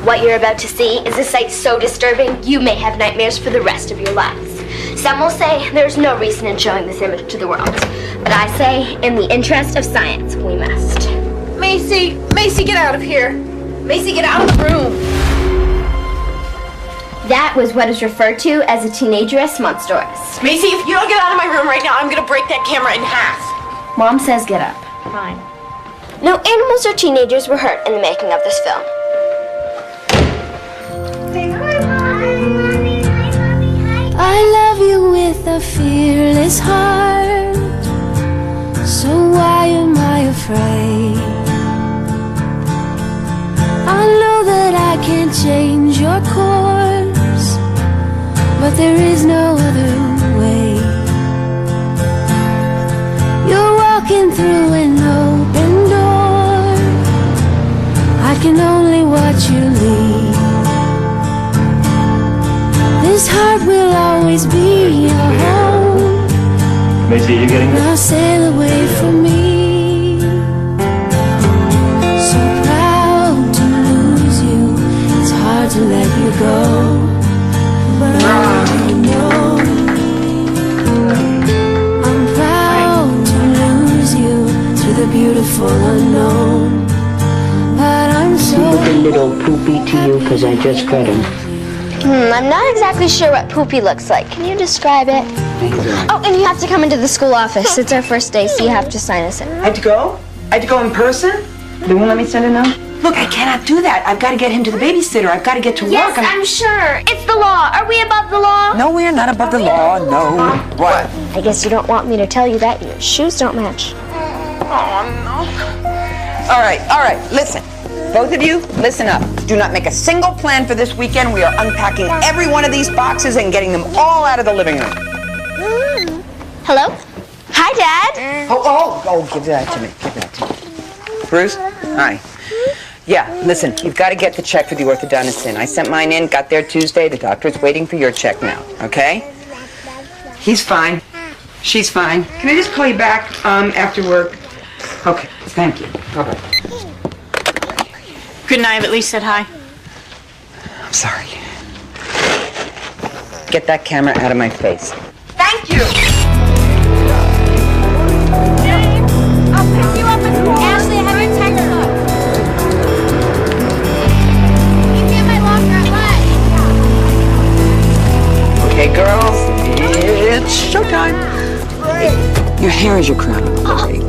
What you're about to see is a sight so disturbing you may have nightmares for the rest of your lives. Some will say there's no reason in showing this image to the world. But I say, in the interest of science, we must. Macy, get out of here. Macy, get out of the room. That was what is referred to as a teenagerous monstrous. Macy, if you don't get out of my room right now, I'm gonna break that camera in half. Mom says get up. Fine. No animals or teenagers were hurt in the making of this film. I love you with a fearless heart, so why am I afraid? I know that I can't change your course, but there is no other way. You're walking through an open door, I can only watch you leave. This heart will always be your home. Macy, you getting this? Now sail away from me. So proud to lose you, it's hard to let you go. But I know I'm proud to lose you to the beautiful unknown. But I'm so Look a little poopy to you because I just fed him. I'm not exactly sure what poopy looks like. Can you describe it? Oh, and you have to come into the school office. It's our first day, so you have to sign us in. I had to go? I had to go in person? They won't let me send it now? Look, I cannot do that. I've got to get him to the babysitter. I've got to get to Yes, work. I'm sure. It's the law. Are we above the law? No, we are not above the law, no. What? I guess you don't want me to tell you that. Your shoes don't match. Oh, no. All right, listen. Both of you, listen up. Do not make a single plan for this weekend. We are unpacking every one of these boxes and getting them all out of the living room. Hello? Hi, Dad. Oh, give that to me. Bruce? Hi. Yeah, listen, you've got to get the check for the orthodontist in. I sent mine in, got there Tuesday. The doctor's waiting for your check now, okay? He's fine. She's fine. Can I just call you back after work? Okay, thank you. Bye-bye. Couldn't I have at least said hi? I'm sorry. Get that camera out of my face. Thank you! James, I'll pick you up at school. Ashley, I have your textbook. Meet me in my locker at lunch. Okay, girls, it's showtime. Your hair is your crown.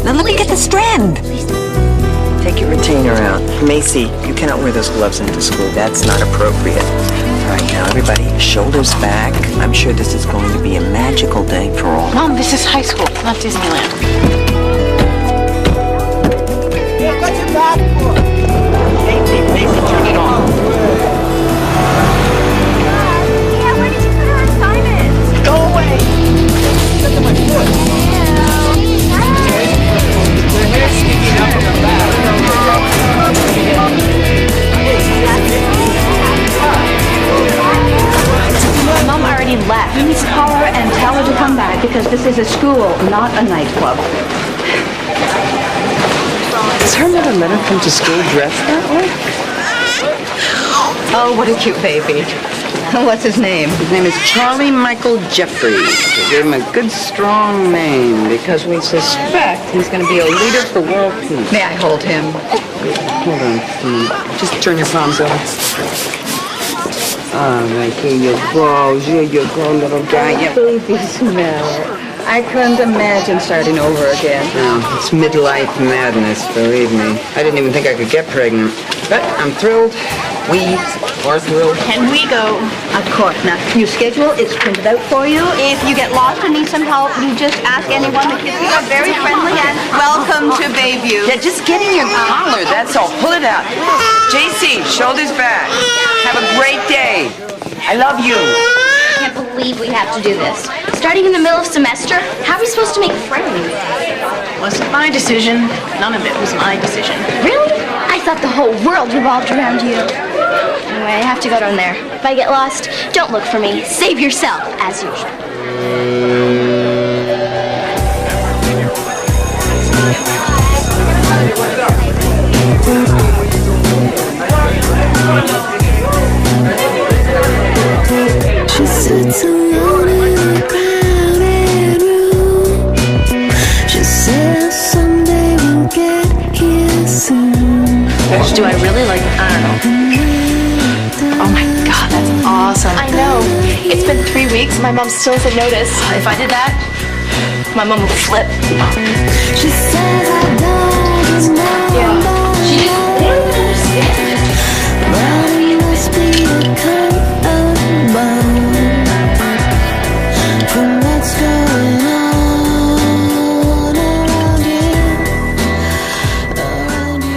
Now let me get the strand. Take your retainer out. Macy, you cannot wear those gloves into school. That's not appropriate. All right, now everybody, shoulders back. I'm sure this is going to be a magical day for all. Mom, this is high school, not Disneyland. What's your back for? Macy, turn it on. Yeah, where did you put her assignment? Go away. Look at my foot. Your hair's sticking up from the back. Mom already left. Please call her and tell her to come back because this is a school, not a nightclub. Does her mother let her come to school dressed that way? Oh, what a cute baby. What's his name? His name is Charlie Michael Jeffries. We gave him a good, strong name because we suspect he's going to be a leader for world peace. May I hold him? Hold on. Just turn your palms over. All right, here you go. Here you go, little guy. Yeah. Baby smell. I couldn't imagine starting over again. No, it's midlife madness, believe me. I didn't even think I could get pregnant. But I'm thrilled. We are thrilled. Can we go? Of course. Now, your schedule is printed out for you. If you get lost or need some help, you just ask anyone. The kids are very friendly and welcome to Bayview. Yeah, just get in your collar, that's all. Pull it out. JC, shoulders back. Have a great day. I love you. I can't believe we have to do this. Starting in the middle of semester, how are we supposed to make friends? Wasn't my decision. None of it was my decision. Really? I thought the whole world revolved around you. Anyway, I have to go down there. If I get lost, don't look for me. Save yourself, as usual. Do I really like it? I don't know. Oh my God, that's awesome. I know. It's been 3 weeks and my mom still hasn't noticed. If I did that, my mom would flip. She says I don't remember. She just didn't understand. But it must be a kind of bone from what's going on around you.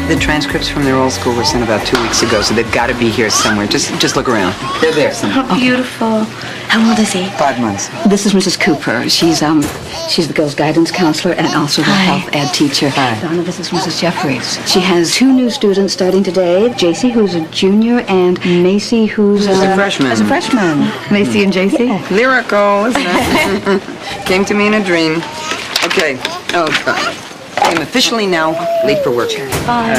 The transcripts from their old school were sent about 2 weeks ago, so they've got to be here somewhere. Just look around. They're there somewhere. Oh, beautiful. How old is he? 5 months. This is Mrs. Cooper. She's the girls' guidance counselor and also the health ed teacher. Hi. Donna, this is Mrs. Jeffries. She has 2 new students starting today. JC, who's a junior, and Macy, who's a freshman. As a freshman. Macy and JC? Yeah. Lyrical, isn't it? Came to me in a dream. Okay. Oh, God. I'm officially now late for work. Bye.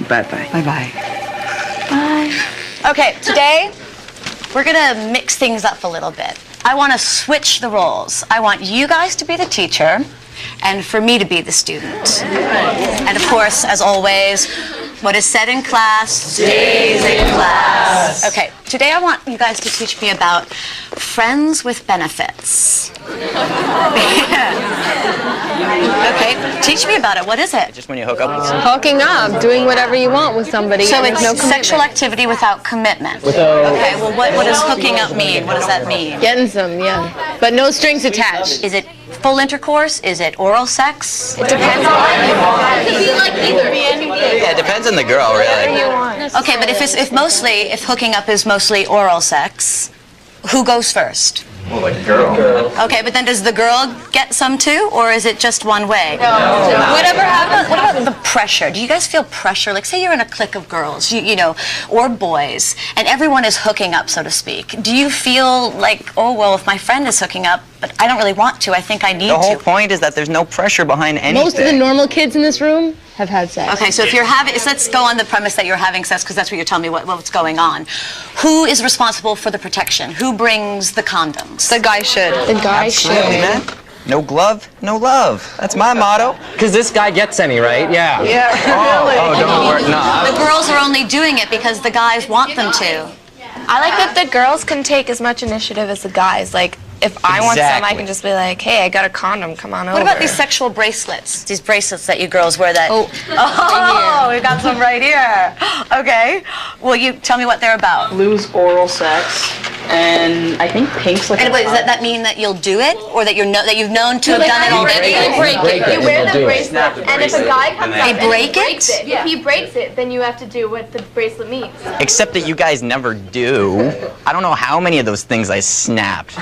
Bye-bye. Bye-bye. Bye. Okay, today we're gonna mix things up a little bit. I want to switch the roles. I want you guys to be the teacher and for me to be the student. And of course, as always, what is said in class stays in class. Okay, today I want you guys to teach me about friends with benefits. Okay, teach me about it. What is it? Just when you hook up with someone. Hooking up, doing whatever you want with somebody. So and it's there's no sexual commitment. activity without commitment. Without... Okay, well what does hooking up mean? What does that mean? Getting some, yeah. But no strings attached. Is it full intercourse? Is it oral sex? It depends on Yeah, it depends on the girl, really. Okay, but if hooking up is mostly oral sex, who goes first? Well, like a girl. Okay, but then does the girl get some too, or is it just one way? No. Whatever happens. What about the pressure? Do you guys feel pressure? Like, say you're in a clique of girls, you know, or boys, and everyone is hooking up, so to speak. Do you feel like, oh well, if my friend is hooking up, but I don't really want to, I think I need The whole to. point is that there's no pressure behind anything. Most of the normal kids in this room have had sex. Okay, so if you're having, so let's go on the premise that you're having sex, because that's what you're telling me what's going on. Who is responsible for the protection? Who brings the condoms? The guy should. The guy Absolutely, man. No glove, no love. That's my motto. Because this guy gets any, right? Yeah. Yeah, really. Oh, don't worry. No. The girls are only doing it because the guys want them to. I like that the girls can take as much initiative as the guys. Like, if I want some, I can just be like, hey, I got a condom, come on over. What about these sexual bracelets? These bracelets that you girls wear that... Oh, we got some right here. Okay. Will you tell me what they're about? Blue's oral sex, and I think pink's like. And wait, does that mean that you'll do it, or that you've known to have done it already? You wear the bracelet, and if a guy comes up They break it? if he breaks it, then you have to do what the bracelet means. Except that you guys never do. I don't know how many of those things I snapped.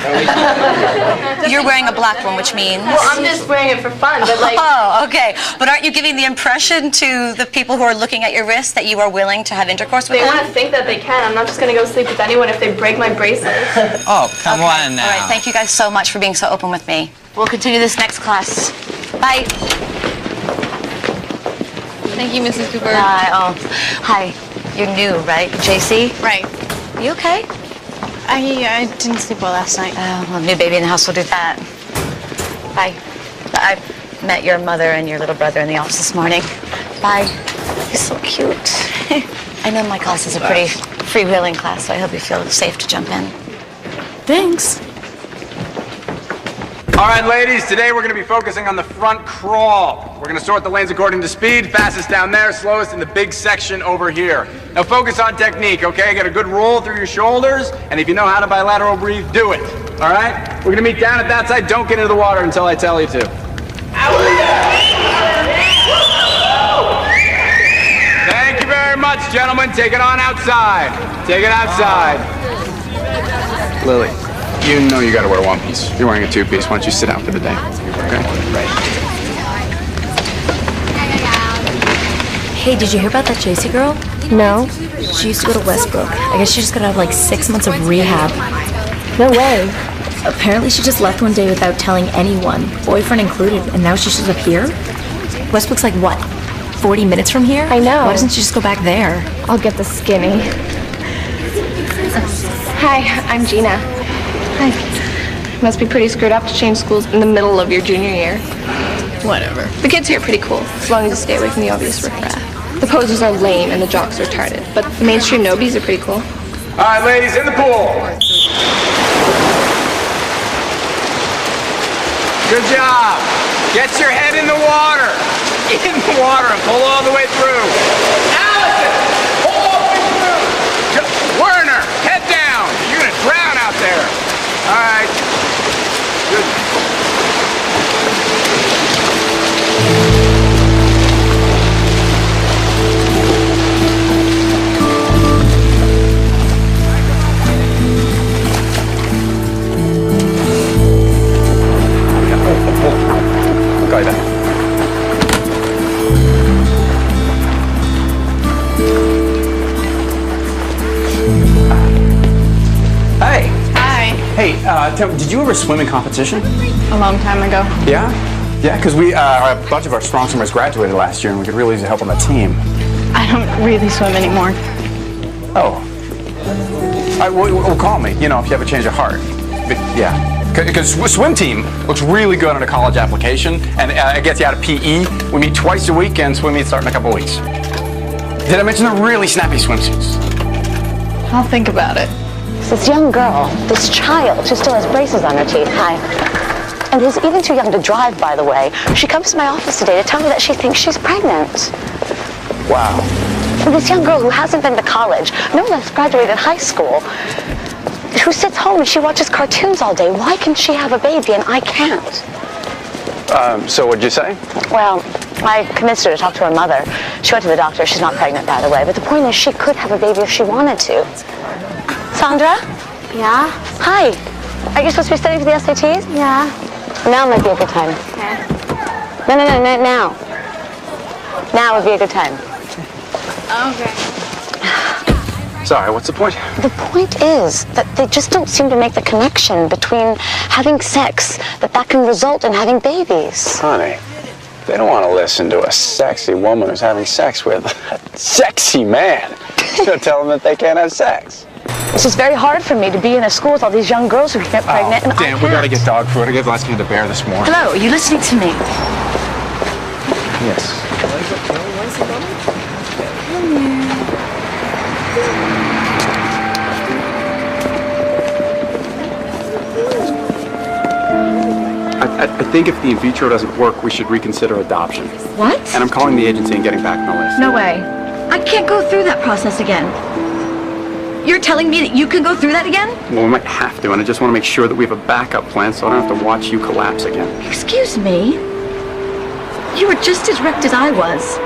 You're wearing a black one, which means... Well, I'm just wearing it for fun, but like... Oh, okay. But aren't you giving the impression to the people who are looking at your wrist that you are willing to have intercourse with They them? want to think that they can. I'm not just going to go sleep with anyone if they break my bracelet. Oh, come on now. All right, thank you guys so much for being so open with me. We'll continue this next class. Bye. Thank you, Mrs. Cooper. Hi. Oh, hi. You're new, right? JC? Right. You okay? I didn't sleep well last night. Oh, well, new baby in the house will do that. Bye. I met your mother and your little brother in the office this morning. Bye. He's so cute. I know my class is a pretty freewheeling class, so I hope you feel safe to jump in. Thanks. All right, ladies, today we're going to be focusing on the front crawl. We're going to sort the lanes according to speed, fastest down there, slowest in the big section over here. Now focus on technique, okay? Get a good roll through your shoulders, and if you know how to bilateral breathe, do it. All right? We're going to meet down at that side. Don't get into the water until I tell you to. Thank you very much, gentlemen. Take it on outside. Take it outside. Lily, you know you got to wear one piece. You're wearing a two-piece. Why don't you sit down for the day? Okay? Hey, did you hear about that JC girl? No. She used to go to Westbrook. I guess she just got out of like 6 months of rehab. No way. Apparently she just left one day without telling anyone, boyfriend included, and now she's just up here? Westbrook's like what, 40 minutes from here? I know. Why doesn't she just go back there? I'll get the skinny. Hi, I'm Gina. Hi. Must be pretty screwed up to change schools in the middle of your junior year. Whatever. The kids here are pretty cool, as long as you stay away from the obvious riffraff. The poses are lame and the jocks are retarded, but the mainstream nobies are pretty cool. All right, ladies, in the pool. Good job. Get your head in the water. In the water and pull all the way through. Allison, pull all the way through. Werner, head down. You're going to drown out there. All right. Good. Hey. Hi. Hey, tell me, did you ever swim in competition? A long time ago. Yeah? Yeah, because a bunch of our strong swimmers graduated last year and we could really use help on the team. I don't really swim anymore. Oh. Well, call me, you know, if you have a change of heart. But, yeah. Because swim team looks really good on a college application, and it gets you out of PE. We meet twice a week, and swim meets start in a couple weeks. Did I mention the really snappy swimsuits? I'll think about it. This young girl, this child, she still has braces on her teeth. Hi. And who's even too young to drive, by the way. She comes to my office today to tell me that she thinks she's pregnant. Wow. And this young girl who hasn't been to college, no less graduated high school, who sits home and she watches cartoons all day. Why can she have a baby and I can't? So what'd you say? Well, I convinced her to talk to her mother. She went to the doctor. She's not pregnant, by the way. But the point is, she could have a baby if she wanted to. Sandra? Yeah? Hi. Are you supposed to be studying for the SATs? Yeah. Now might be a good time. Okay. No, now. Now would be a good time. Okay. Sorry, what's the point? The point is that they just don't seem to make the connection between having sex, that can result in having babies. Honey, they don't want to listen to a sexy woman who's having sex with a sexy man. So tell them that they can't have sex. It's just very hard for me to be in a school with all these young girls who get pregnant and I can't. We gotta get dog food. I gave the last kid the bear this morning. Hello, are you listening to me? Yes. I think if the in vitro doesn't work, we should reconsider adoption. What? And I'm calling the agency and getting back on the list. No way. I can't go through that process again. You're telling me that you can go through that again? Well, we might have to, and I just want to make sure that we have a backup plan so I don't have to watch you collapse again. Excuse me? You were just as wrecked as I was.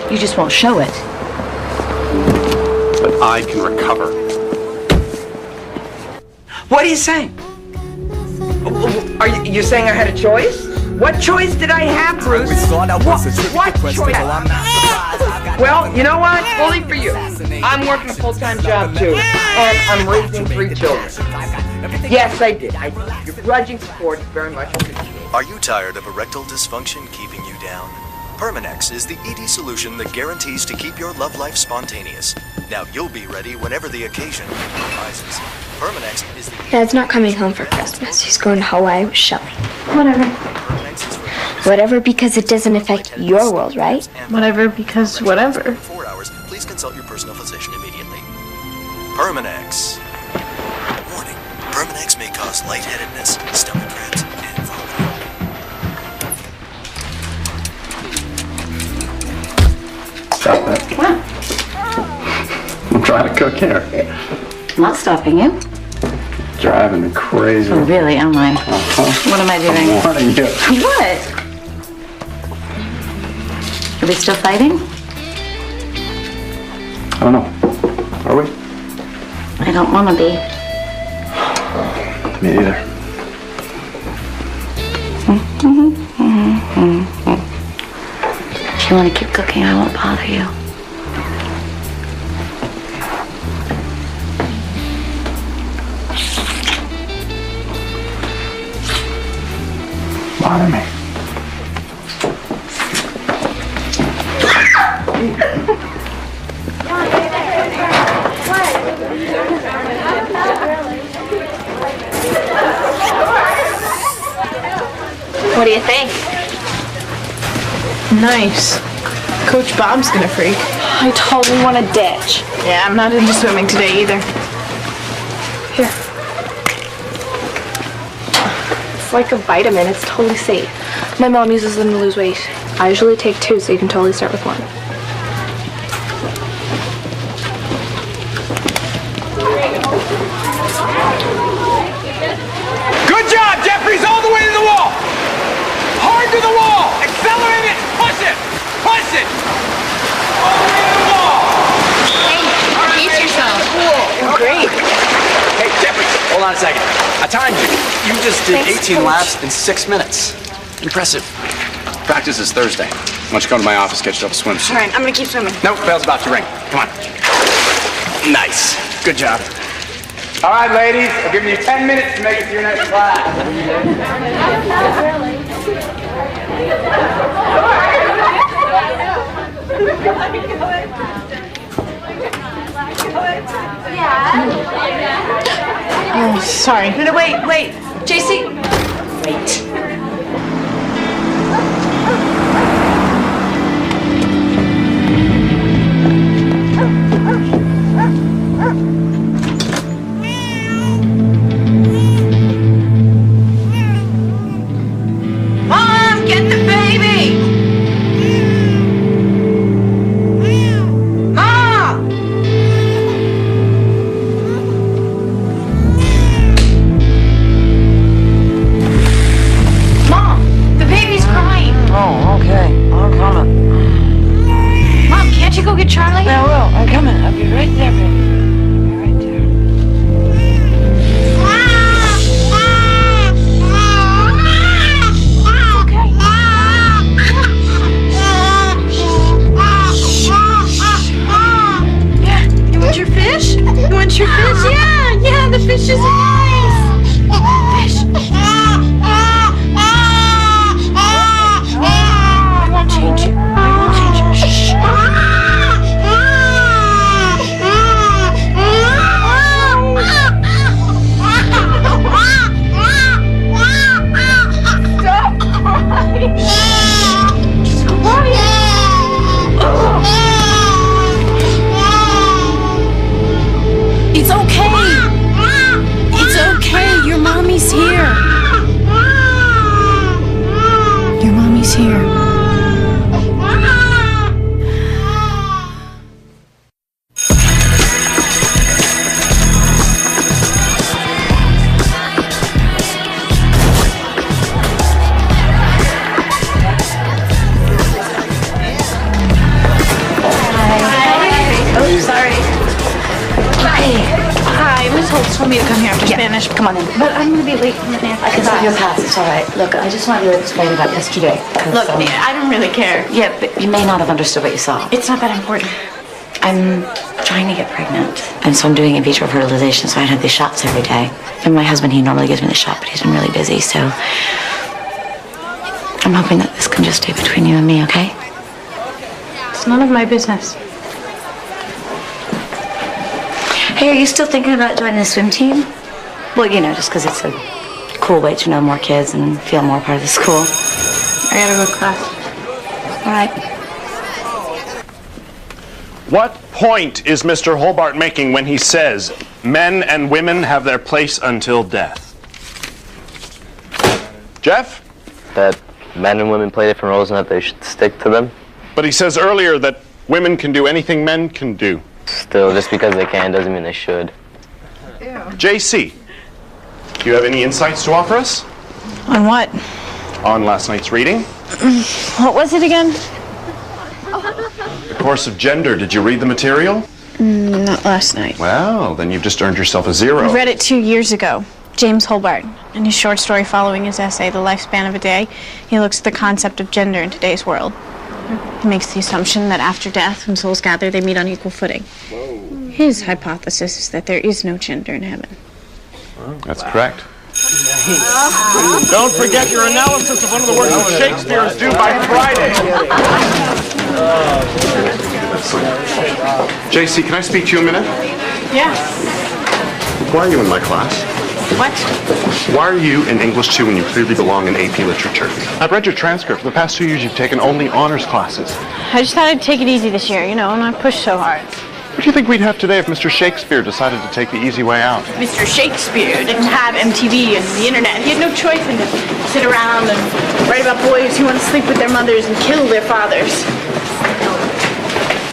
You just won't show it. But I can recover. What are you saying? Are you saying I had a choice? What choice did I have, Bruce? What choice? Well, you know what? Fully for you. I'm working a full-time job, too. And I'm raising 3 children. Yes, I did. Your grudging support is very much appreciated. Are you tired of erectile dysfunction keeping you down? Permanex is the ED solution that guarantees to keep your love life spontaneous. Now you'll be ready whenever the occasion arises. Permanex is the... Dad's not coming home for Christmas. He's going to Hawaii with Shelly. Whatever. Whatever, because it doesn't affect your world, right? Whatever, because whatever. 4 hours, please consult your personal physician immediately. Permanex. Warning, Permanex may cause lightheadedness, stomach cramps, and vomiting. Stop it. What? I'm trying to cook here. I'm not stopping you. Driving me crazy. Oh, really? Am I? What am I doing? I'm warning you. What? Are we still fighting? I don't know. Are we? I don't want to be. Me either. If you want to keep cooking, I won't bother you. Bother me. What do you think? Nice. Coach Bob's gonna freak. I totally want to ditch. Yeah, I'm not into swimming today either. Here. It's like a vitamin. It's totally safe. My mom uses them to lose weight. I usually take 2, so you can totally start with 1. Good job, Jeffries, all the way to the wall. Hard to the wall. Accelerate it. Push it. Push it. All the way to the wall. Hey, pace yourself. Cool. Great. Hey, Jeffries, hold on a second. I timed you. You just did Thanks, 18 Coach. laps in 6 minutes. Impressive. Practice is Thursday. Why don't you come to my office, get yourself a swimsuit? All right, I'm gonna keep swimming. Nope, bell's about to ring. Come on. Nice. Good job. All right, ladies, I've given you 10 minutes to make it to your next class. Oh, sorry. No, wait. JC. Wait. Mom, get the baby! Mom! Mom, the baby's crying. Oh, okay. I'm coming. Mom, can't you go get Charlie? I will. I'm coming. I'll be right there, baby. I'll be right there. You want your fish? You want your fish? Yeah, the fish is nice. Fish. I won't change you. I won't change you. Shh. Stop crying. Just quiet. It's okay. It's okay. Your mommy's here. Your mommy's here. Oh, sorry. Hi, Miss Holtz told me to come here after Spanish. Come on in. But I'm gonna be late for the dance. I can see your pass. It's all right. Look, I just want you to explain about yesterday. Look, I don't really care. Yeah, but you may not have understood what you saw. It's not that important. I'm trying to get pregnant, and so I'm doing in vitro fertilization, so I have these shots every day. And my husband, he normally gives me the shot, but he's been really busy, so I'm hoping that this can just stay between you and me, okay? It's none of my business. Hey, are you still thinking about joining the swim team? Well, you know, just because it's a cool way to know more kids and feel more part of the school. I gotta go to class. All right. What point is Mr. Hobart making when he says men and women have their place until death? Jeff? That men and women play different roles and that they should stick to them. But he says earlier that women can do anything men can do. Still, just because they can doesn't mean they should. JC, do you have any insights to offer us? On what? On last night's reading? What was it again? The course of gender. Did you read the material? Not last night. Well, then you've just earned yourself a 0. I read it 2 years ago. James Hobart, in his short story following his essay, The Lifespan of a Day, he looks at the concept of gender in today's world. He makes the assumption that after death, when souls gather, they meet on equal footing. His hypothesis is that there is no gender in heaven. That's correct. Don't forget your analysis of one of the works of Shakespeare is due by Friday. JC, can I speak to you a minute? Yes. Why are you in my class? What? Why are you in English 2 when you clearly belong in AP Literature? I've read your transcript. For the past 2 years, you've taken only honors classes. I just thought I'd take it easy this year, you know, not push so hard. What do you think we'd have today if Mr. Shakespeare decided to take the easy way out? Mr. Shakespeare didn't have MTV and the internet. He had no choice than to sit around and write about boys who want to sleep with their mothers and kill their fathers.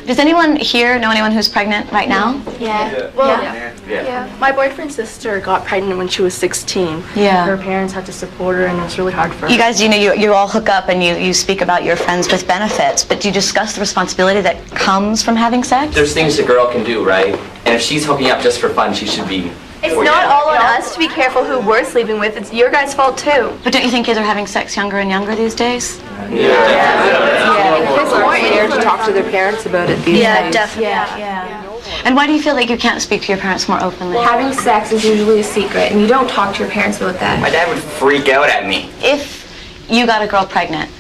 Does anyone here know anyone who's pregnant right now? Yeah. Well, yeah. My boyfriend's sister got pregnant when she was 16. Yeah. Her parents had to support her, and it was really hard for her. You guys, you know, you all hook up and you speak about your friends with benefits, but do you discuss the responsibility that comes from having sex? There's things a girl can do, right? And if she's hooking up just for fun, she should be... It's not all on us to be careful who we're sleeping with. It's your guys' fault, too. But don't you think kids are having sex younger and younger these days? It's more easier to talk to their parents about it these days. Definitely. Yeah. And why do you feel like you can't speak to your parents more openly? Having sex is usually a secret, and you don't talk to your parents about that. My dad would freak out at me. If you got a girl pregnant,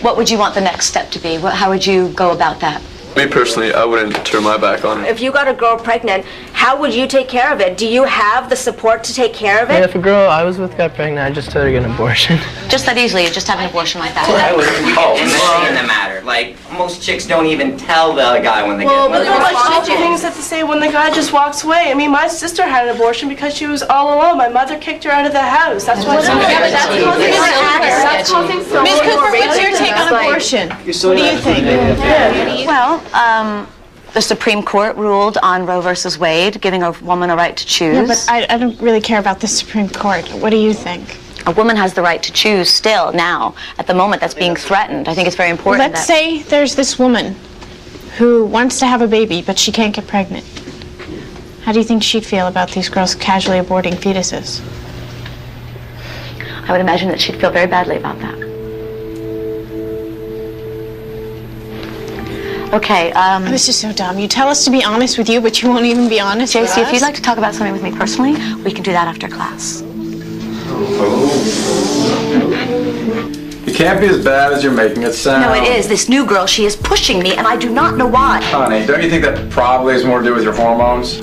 what would you want the next step to be? How would you go about that? Me personally, I wouldn't turn my back on it. If you got a girl pregnant, how would you take care of it? Do you have the support to take care of it? Yeah, if a girl I was with got pregnant, I'd just tell her to get an abortion. Just that easily, just have an abortion like that. I wouldn't in the matter. Like, most chicks don't even tell the guy when they get Well, but there are a bunch of things that to say when the guy just walks away. I mean, my sister had an abortion because she was all alone. My mother kicked her out of the house. That's why. That's causing so Ms. Cooper, what's your take on abortion? What do you think? Well, the Supreme Court ruled on Roe versus Wade, giving a woman a right to choose. Yeah, but I don't really care about the Supreme Court. What do you think? A woman has the right to choose still now. At the moment, that's being threatened. I think it's very important. Let's say there's this woman who wants to have a baby, but she can't get pregnant. How do you think she'd feel about these girls casually aborting fetuses? I would imagine that she'd feel very badly about that. Okay, This is so dumb. You tell us to be honest with you, but you won't even be honest with us. JC, if you'd like to talk about something with me personally, we can do that after class. You can't be as bad as you're making it sound. No, it is. This new girl, she is pushing me, and I do not know why. Honey, don't you think that probably has more to do with your hormones?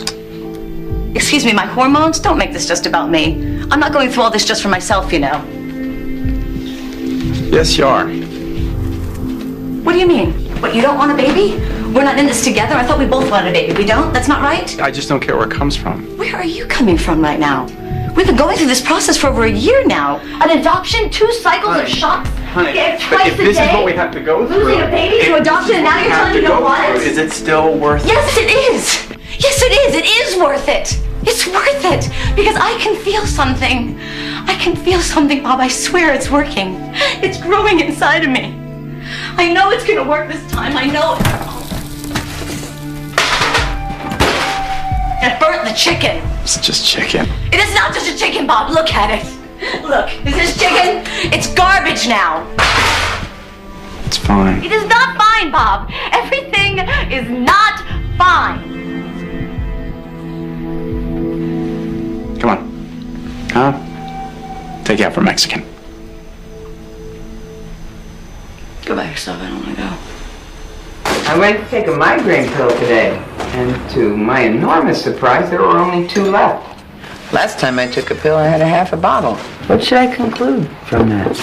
Excuse me, my hormones? Don't make this just about me. I'm not going through all this just for myself, you know. Yes, you are. What do you mean? What, you don't want a baby? We're not in this together? I thought we both wanted a baby. We don't? That's not right? I just don't care where it comes from. Where are you coming from right now? We've been going through this process for over a year now. An adoption, 2 cycles of shots, Honey, twice if this is what we have to go through, losing a baby to adoption, and now you're telling me you don't want it? Is it still worth it? Yes, it is. Yes, it is. It is worth it. It's worth it. Because I can feel something. I can feel something, Bob. I swear it's working. It's growing inside of me. I know it's going to work this time. I know it. It burnt the chicken. It's just chicken. It is not just a chicken, Bob. Look at it. Look, is this chicken? It's garbage now. It's fine. It is not fine, Bob. Everything is not fine. Come on. Huh? Take you out for Mexican. Go by yourself. I don't want to go. I went to take a migraine pill today, and to my enormous surprise, there were only 2 left. Last time I took a pill, I had a half a bottle. What should I conclude from that?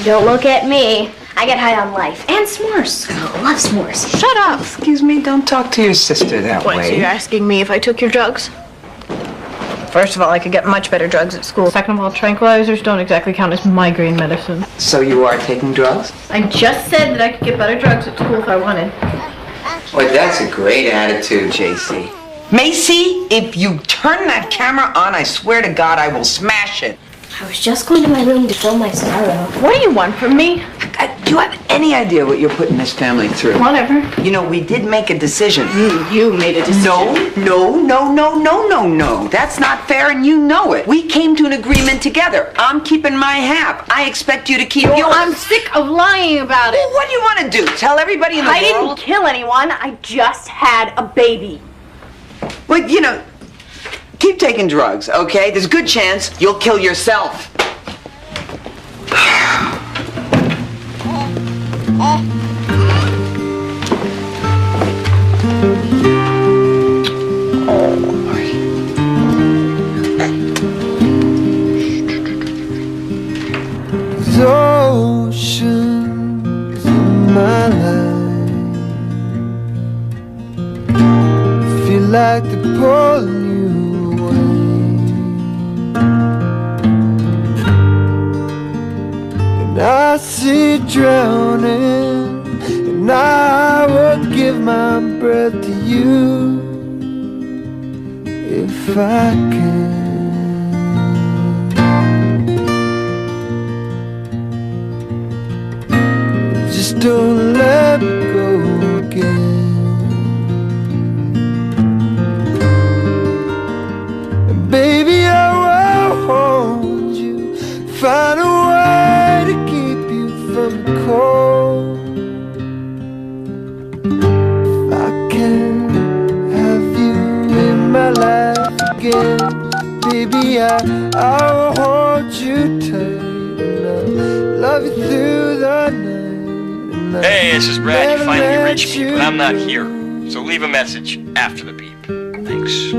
Don't look at me. I get high on life. And s'mores. I love s'mores. Shut up. Excuse me, don't talk to your sister that What, so way. you're asking me if I took your drugs? First of all, I could get much better drugs at school. Second of all, tranquilizers don't exactly count as migraine medicine. So you are taking drugs? I just said that I could get better drugs at school if I wanted. Well, that's a great attitude, JC. Macy, if you turn that camera on, I swear to God I will smash it. I was just going to my room to fill my sorrow. What do you want from me? Do you have any idea what you're putting this family through? Whatever. You know, we did make a decision. You made a decision. No. That's not fair, and you know it. We came to an agreement together. I'm keeping my half. I expect you to keep yours. I'm sick of lying about it. Well, what do you want to do? Tell everybody in the I world? didn't kill anyone. I just had a baby. Well, you know, keep taking drugs, okay? There's a good chance you'll kill yourself. like they're pulling you away. And I see you drowning, and I would give my breath to you if I can. Just don't let me go again. And baby, I will hold you, find a way to keep you from the cold. If I can have you in my life again, baby, I'll hold you tight and I'll love you through the night. Hey, this is Brad. You finally reached me, but I'm not here. So leave a message after the beep. Thanks.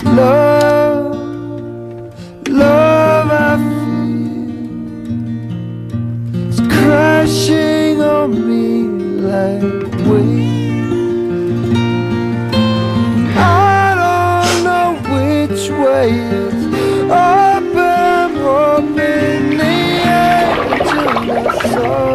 Love, love I feel is crashing on me like waves. I don't know which way it's up. I'm hoping the angel I saw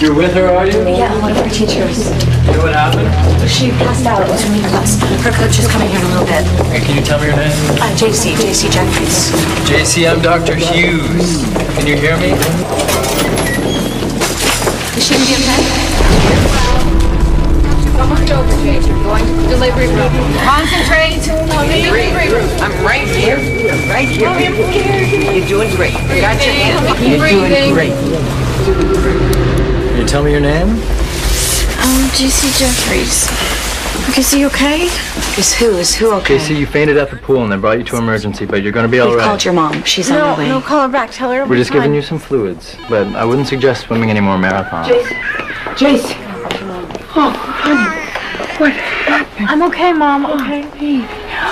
You're with her, are you? Yeah, one of her teachers. You know what happened? She passed out. It was her new class. Her coach is coming here in a little bit. Hey, can you tell me your name? JC Jeffries. JC, I'm Dr. Hughes. Can you hear me? Is she gonna be okay? Come on over, Jade. You're going to the delivery room. Concentrate. I'm right here. I'm right here. You're doing great. Got your hand. You're doing great. Can you tell me your name? JC Jeffries. Is he okay? Is who okay? JC, you fainted at the pool and they brought you to emergency, but you're gonna be all We've right. called your mom. She's on her way. No, call her back. Tell her We're just giving you some fluids, but I wouldn't suggest swimming any more marathons. Jace. Oh, honey. What happened? I'm okay, Mom. Okay. Hey.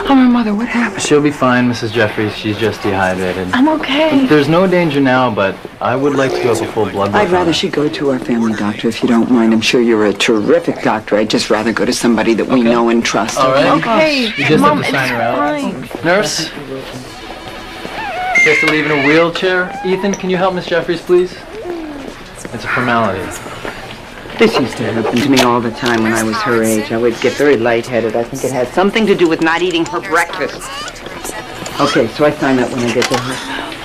Oh, my mother, what happened? She'll be fine, Mrs. Jeffries. She's just dehydrated. I'm okay. There's no danger now, but I would like to go have a full blood work. I'd rather she go to our family doctor if you don't mind. I'm sure you're a terrific doctor. I'd just rather go to somebody that we know and trust. All right. Okay. You just Mom, have to sign her out. fine. Nurse? She has to leave in a wheelchair. Ethan, can you help Miss Jeffries, please? It's a formality. This used to happen to me all the time when I was her age. I would get very lightheaded. I think it had something to do with not eating her breakfast. Okay, so I sign that when I get to her.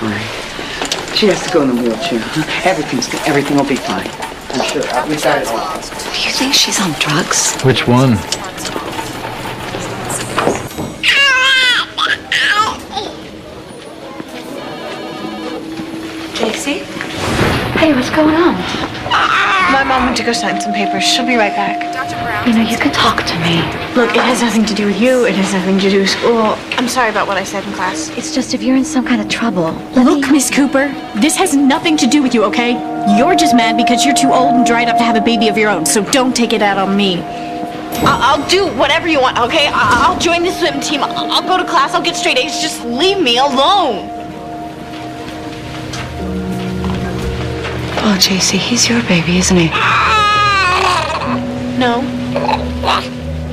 All right. She has to go in the wheelchair. Everything will be fine. I'm sure. We got it all. Do you think she's on drugs? Which one? JC? Hey, what's going on? My mom went to go sign some papers. She'll be right back. You know, you could talk to me. Look, it has nothing to do with you. It has nothing to do with school. I'm sorry about what I said in class. It's just if you're in some kind of trouble. Look, Miss Cooper, this has nothing to do with you, okay? You're just mad because you're too old and dried up to have a baby of your own, so don't take it out on me. I'll do whatever you want, okay? I'll join the swim team. I'll go to class. I'll get straight A's. Just leave me alone. Oh, JC, he's your baby, isn't he? No.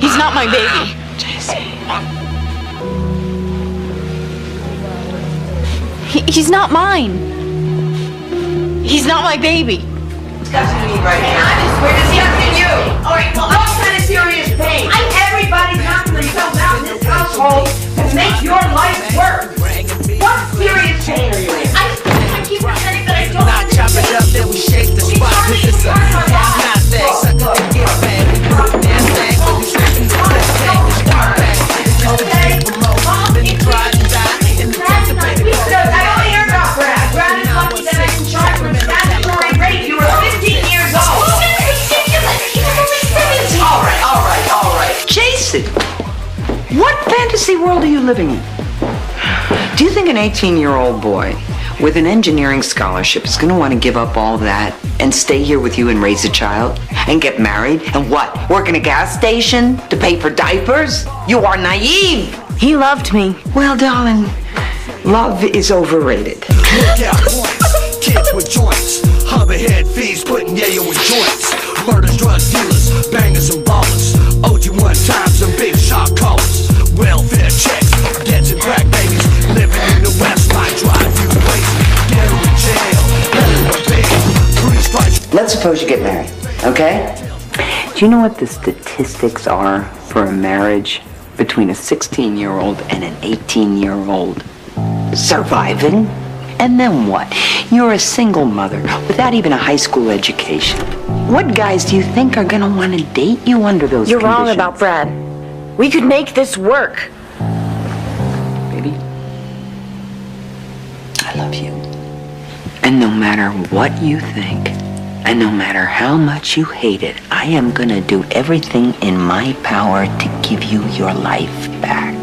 He's not my baby. JC. He's not mine. He's not my baby. Discussing me right now. I just swear to discussing you. All right, well, no kind of serious pain. Everybody knocking themselves out in this household to make your life work. What serious pain are you in? I keep pretending that I don't understand. Chop it up, then we shake the spot. Cause it's a half thing. Sucker, they get back. Damn thing, but we shaking the best thing. Start back. Okay? Then you try to die. In the anticipated I only hear about Brad. Brad is lucky that I can charge for statutory rape. You were 15 years old. All right. Jason, what fantasy world are you living in? Do you think an 18-year-old boy with an engineering scholarship is going to want to give up all that and stay here with you and raise a child and get married and what? Work in a gas station to pay for diapers? You are naive. He loved me. Well, darling, love is overrated. Look out, points, kids with joints, hoverhead fiends putting yayo in joints, murders, drug dealers, bangers and ballers, OG1 times and big shot callers, welfare checks, debts and crack babies, living in the West might drive you crazy, get her in jail, let her pay, 3 strikes. Let's suppose you get married, okay? Do you know what the statistics are for a marriage between a 16-year-old and an 18-year-old? Surviving? And then what? You're a single mother without even a high school education. What guys do you think are gonna want to date you under those You're conditions? wrong about Brad. We could make this work. Baby, I love you. And no matter what you think, and no matter how much you hate it, I am gonna do everything in my power to give you your life back.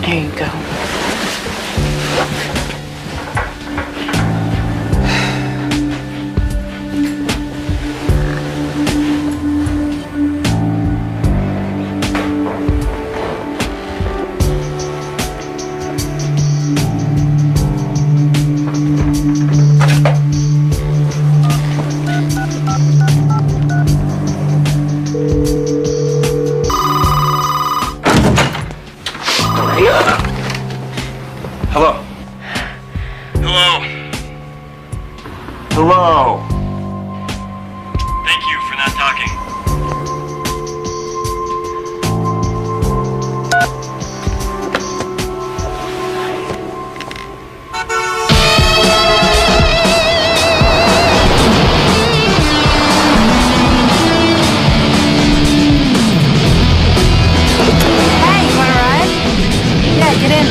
There you go. Hello. Thank you for not talking. Hey, you wanna ride? Yeah, get in.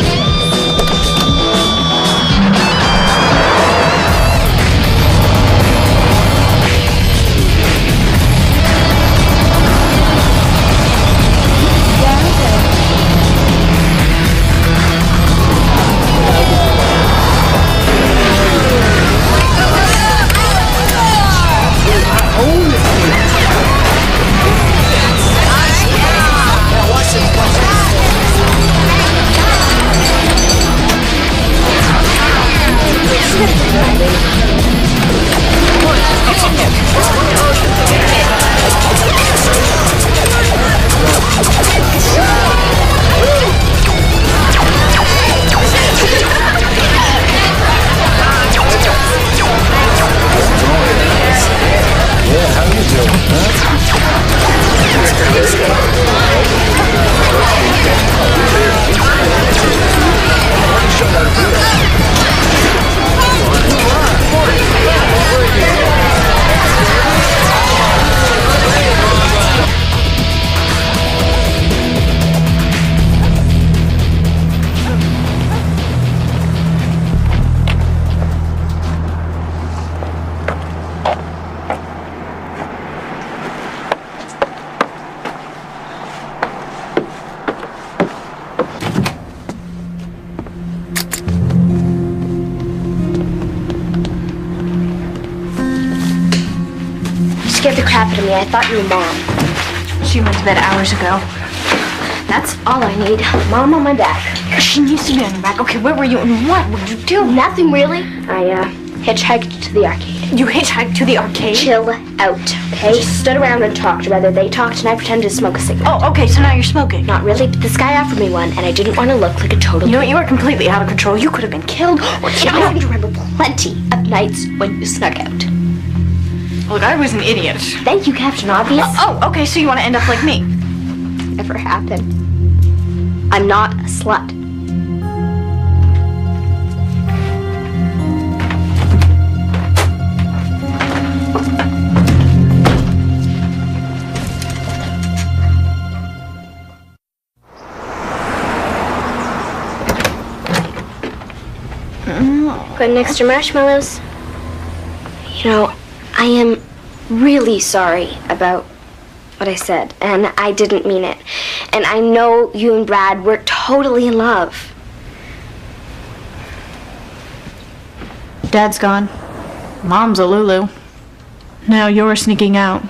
scared the crap out of me. I thought you were Mom. She went to bed hours ago. That's all I need. Mom on my back. She needs to be on your back. Okay, where were you and what would you do? Nothing really. I hitchhiked to the arcade. You hitchhiked to the arcade? Chill out, okay? Just stood around and talked. Rather they talked and I pretended to smoke a cigarette. Oh, okay, so now you're smoking. Not really, but this guy offered me one and I didn't want to look like a total... You know what? You were completely out of control. You could have been killed or I remember plenty of nights when you snuck out. Look, I was an idiot. Thank you, Captain Obvious. Oh, okay, so you want to end up like me? Never happened. I'm not a slut. Got an extra marshmallows? You know, I am really sorry about what I said, and I didn't mean it. And I know you and Brad were totally in love. Dad's gone. Mom's a Lulu. Now you're sneaking out.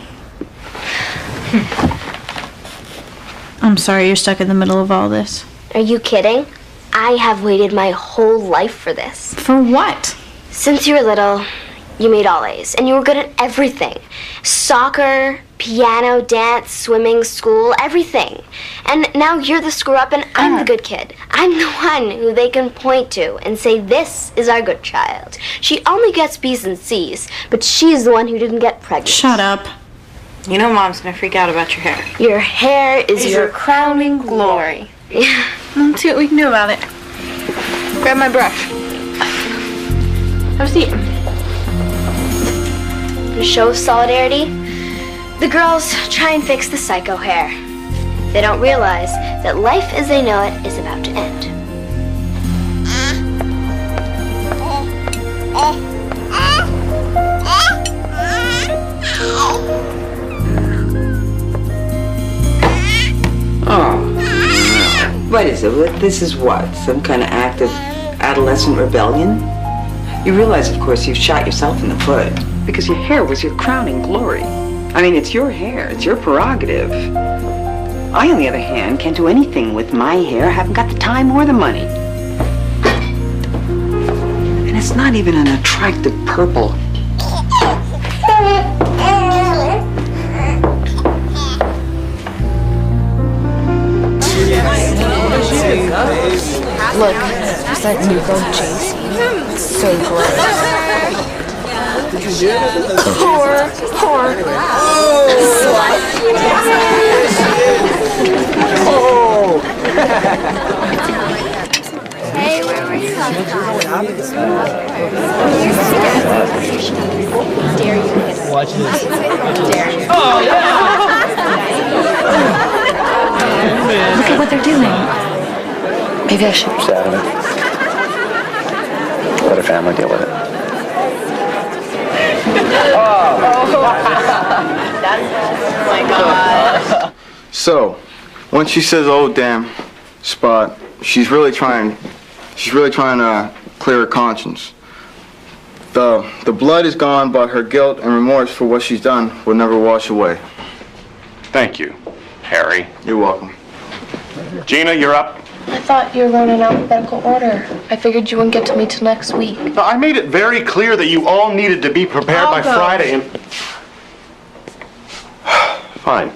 I'm sorry you're stuck in the middle of all this. Are you kidding? I have waited my whole life for this. For what? Since you were little, you made all A's, and you were good at everything. Soccer, piano, dance, swimming, school, everything. And now you're the screw-up and I'm the good kid. I'm the one who they can point to and say, this is our good child. She only gets B's and C's, but she's the one who didn't get pregnant. Shut up. You know Mom's gonna freak out about your hair. Your hair is your crowning glory. Yeah. Let's see what we can do about it. Grab my brush. Have a seat. To show solidarity, the girls try and fix the psycho hair. They don't realize that life as they know it is about to end. Oh, what is it? This is what? Some kind of act of adolescent rebellion? You realize, of course, you've shot yourself in the foot because your hair was your crowning glory. I mean, it's your hair. It's your prerogative. I, on the other hand, can't do anything with my hair. I haven't got the time or the money. And it's not even an attractive purple. Look, there's that new girl, JC. So gross. Poor slut. Oh! Hey, where were you last time? Dare you to hit her. Watch this. Dare you. Oh, yeah! Look at what they're doing. Maybe I should... Sad of it. Let her family deal with it. Oh my God. So, when she says, "Oh damn, Spot," she's really trying to clear her conscience. The blood is gone, but her guilt and remorse for what she's done will never wash away. Thank you, Harry. You're welcome. Gina, you're up. I thought you were going in alphabetical order. I figured you wouldn't get to me till next week. Now, I made it very clear that you all needed to be prepared by Friday. And... Fine.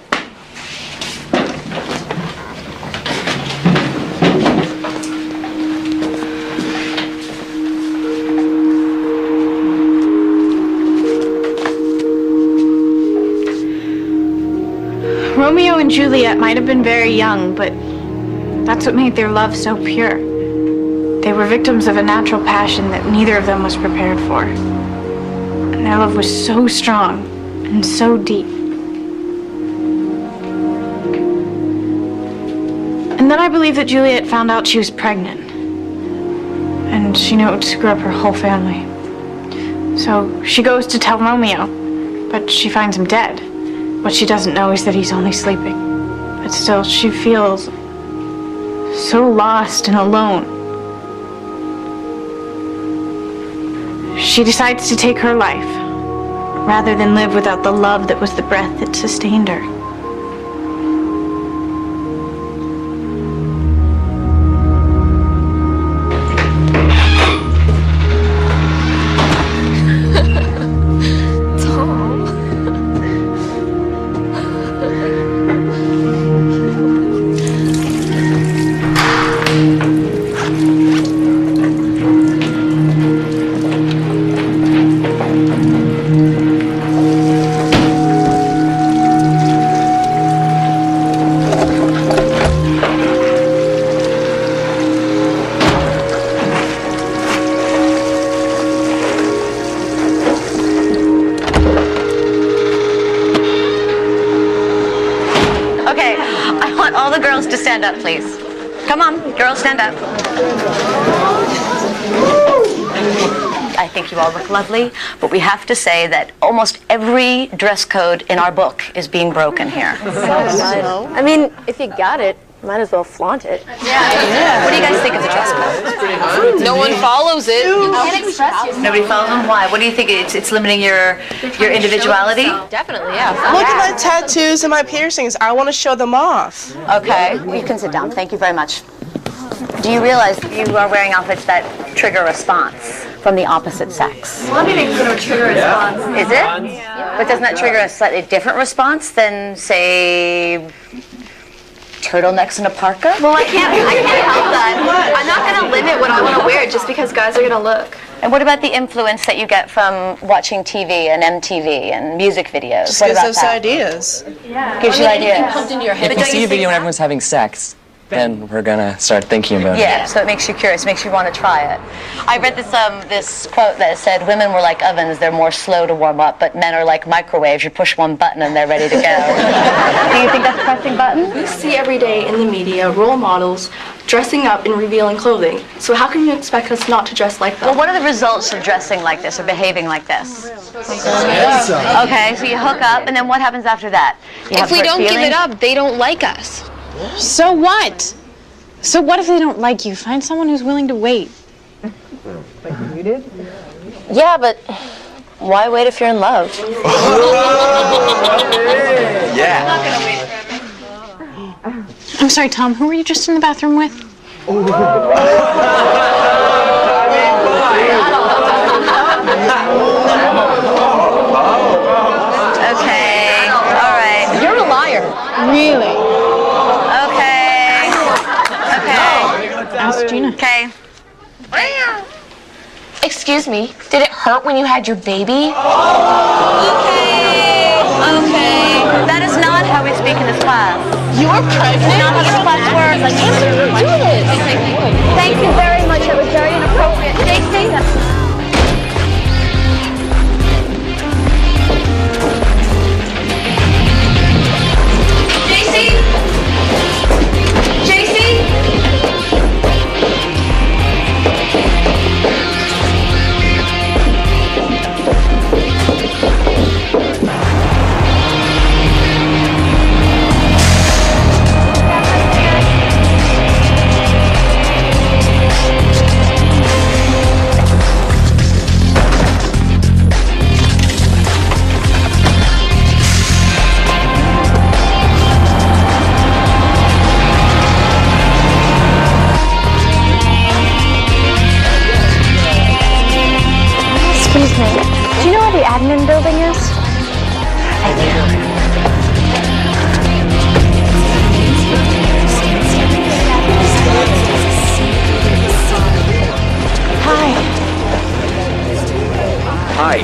Romeo and Juliet might have been very young, but that's what made their love so pure. They were victims of a natural passion that neither of them was prepared for. And their love was so strong and so deep. And then I believe that Juliet found out she was pregnant. And she knew it would screw up her whole family. So she goes to tell Romeo, but she finds him dead. What she doesn't know is that he's only sleeping. But still, she feels so lost and alone. She decides to take her life. rather than live without the love that was the breath that sustained her. Stand up, please. Come on, girls, stand up. I think you all look lovely, but we have to say that almost every dress code in our book is being broken here. I mean, if you got it, might as well flaunt it. Yeah. What do you guys think of the dress code? No one follows it. You can't express yourself. Nobody follows them? Why? What do you think? It's limiting your individuality? Definitely, yeah. Look at my tattoos and my piercings. I want to show them off. Okay, you can sit down. Thank you very much. Do you realize you are wearing outfits that trigger response from the opposite sex? Well, I mean, it trigger response. Is it? Yeah. But doesn't that trigger a slightly different response than, say, turtlenecks and a parka? Well, I can't help that. I'm not going to limit what I want to wear just because guys are going to look. And what about the influence that you get from watching TV and MTV and music videos? Just what gives about us that? ideas. Yeah. Gives you ideas. If we see a video and everyone's having sex, then we're gonna start thinking about it. Yeah, so it makes you curious, makes you want to try it. I read this quote that said, women were like ovens, they're more slow to warm up, but men are like microwaves, you push one button and they're ready to go. Do you think that's pressing buttons? We see every day in the media role models dressing up in revealing clothing. So how can you expect us not to dress like them? Well, what are the results of dressing like this or behaving like this? Okay, so you hook up, and then what happens after that? If we don't give it up, they don't like us. So what? So what if they don't like you? Find someone who's willing to wait. Like you did? Yeah, but why wait if you're in love? Yeah. I'm not gonna wait forever. I'm sorry, Tom, who were you just in the bathroom with? Okay, all right. You're a liar. Really? Okay. Ask Gina. Okay. Excuse me, did it hurt when you had your baby? Okay. That is not how we speak in this class. You're pregnant? Not how this class works. I can't do this. Thank you very much. That was very inappropriate. Stacey? Excuse me, do you know where the admin building is? I do. Hi. Hi.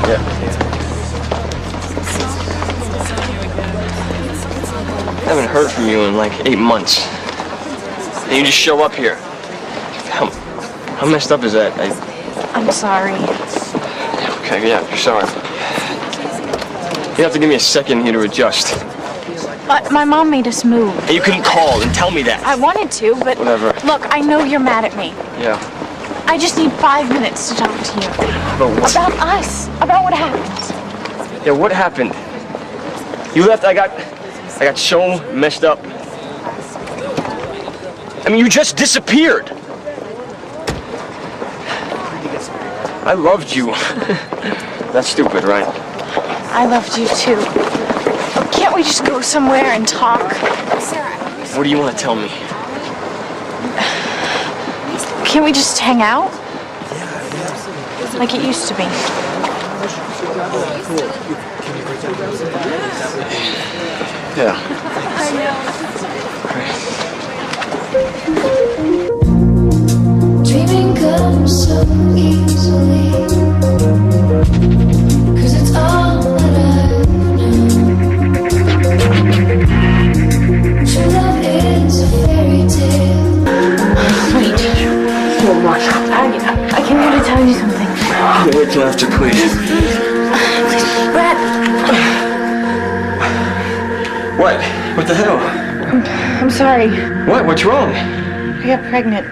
Yeah. I haven't heard from you in like 8 months. And you just show up here. How messed up is that? I'm sorry. Okay, yeah, you're sorry. You have to give me a second here to adjust. But my mom made us move. And you couldn't call and tell me that. I wanted to, but Whatever. look, I know you're mad at me. Yeah. I just need 5 minutes to talk to you. About what? About us. About what happened. Yeah, what happened? You left, I got so messed up. I mean, you just disappeared. I loved you. That's stupid, right? I loved you too. Can't we just go somewhere and talk? What do you want to tell me? Can't we just hang out? Like it used to be. Yeah. Dreaming comes so easily, 'cause it's all that I know. True love is a fairy tale. Wait. Hold on. I came here to tell you something. Wait till after, please. Please, Brad. What? What the hell? I'm sorry. What? What's wrong? I got pregnant.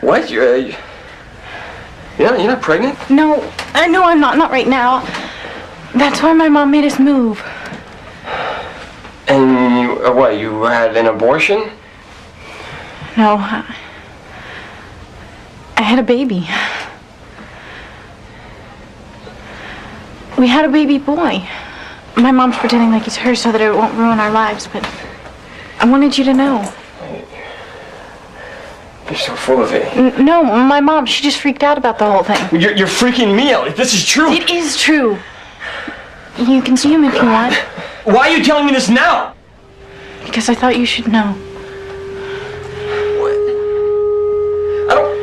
What? You're not pregnant? No, I know I'm not right now. That's why my mom made us move. And you, what? You had an abortion? No, I had a baby. We had a baby boy. My mom's pretending like it's hers so that it won't ruin our lives, but I wanted you to know. You're so full of it. No, my mom, she just freaked out about the whole thing. You're freaking me out. If this is true. It is true. You can see him if you want. Why are you telling me this now? Because I thought you should know. I don't...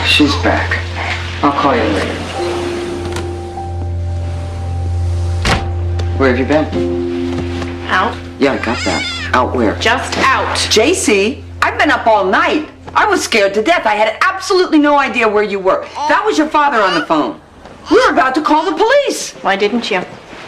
She's back. I'll call you later. Where have you been? Out. Yeah, I got that. Out where? Just out. JC, I've been up all night. I was scared to death. I had absolutely no idea where you were. That was your father on the phone. We were about to call the police. Why didn't you?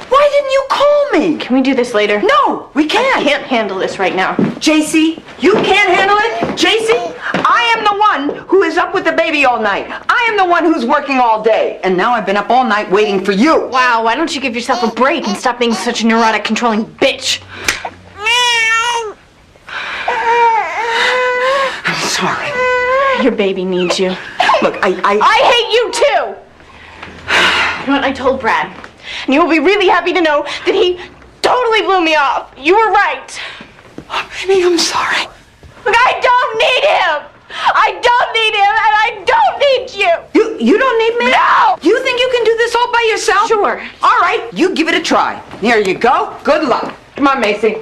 Why didn't you call me? Can we do this later? No, we can't. I can't handle this right now. JC, you can't handle it? JC, I am the one who is up with the baby all night. I am the one who's working all day. And now I've been up all night waiting for you. Wow, why don't you give yourself a break and stop being such a neurotic, controlling bitch? I'm sorry. Your baby needs you. Look, I hate you too! You know what, I told Brad. And you will be really happy to know that he totally blew me off. You were right. Oh, baby, I'm sorry. Look, I don't need him. I don't need him, and I don't need you. You don't need me? No! You think you can do this all by yourself? Sure. All right, you give it a try. Here you go. Good luck. Come on, Macy.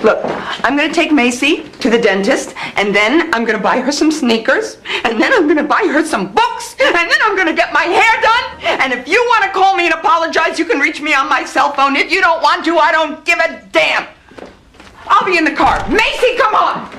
Look, I'm going to take Macy to the dentist, and then I'm going to buy her some sneakers, and then I'm going to buy her some books, and then I'm going to get my hair done. And if you want to call me and apologize, you can reach me on my cell phone. If you don't want to, I don't give a damn. I'll be in the car. Macy, come on.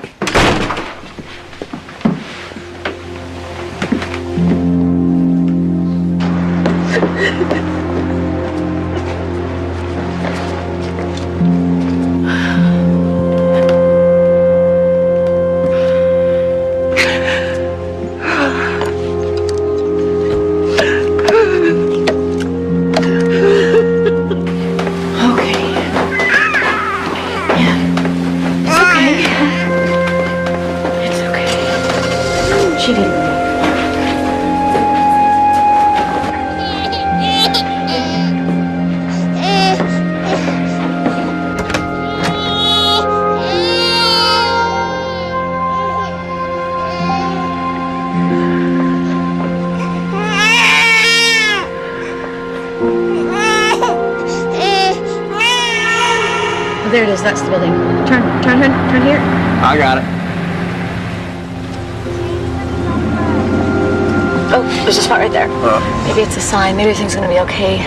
is. That's the building. Turn here. I got it. Oh, there's a spot right there. Maybe it's a sign. Maybe everything's gonna be okay.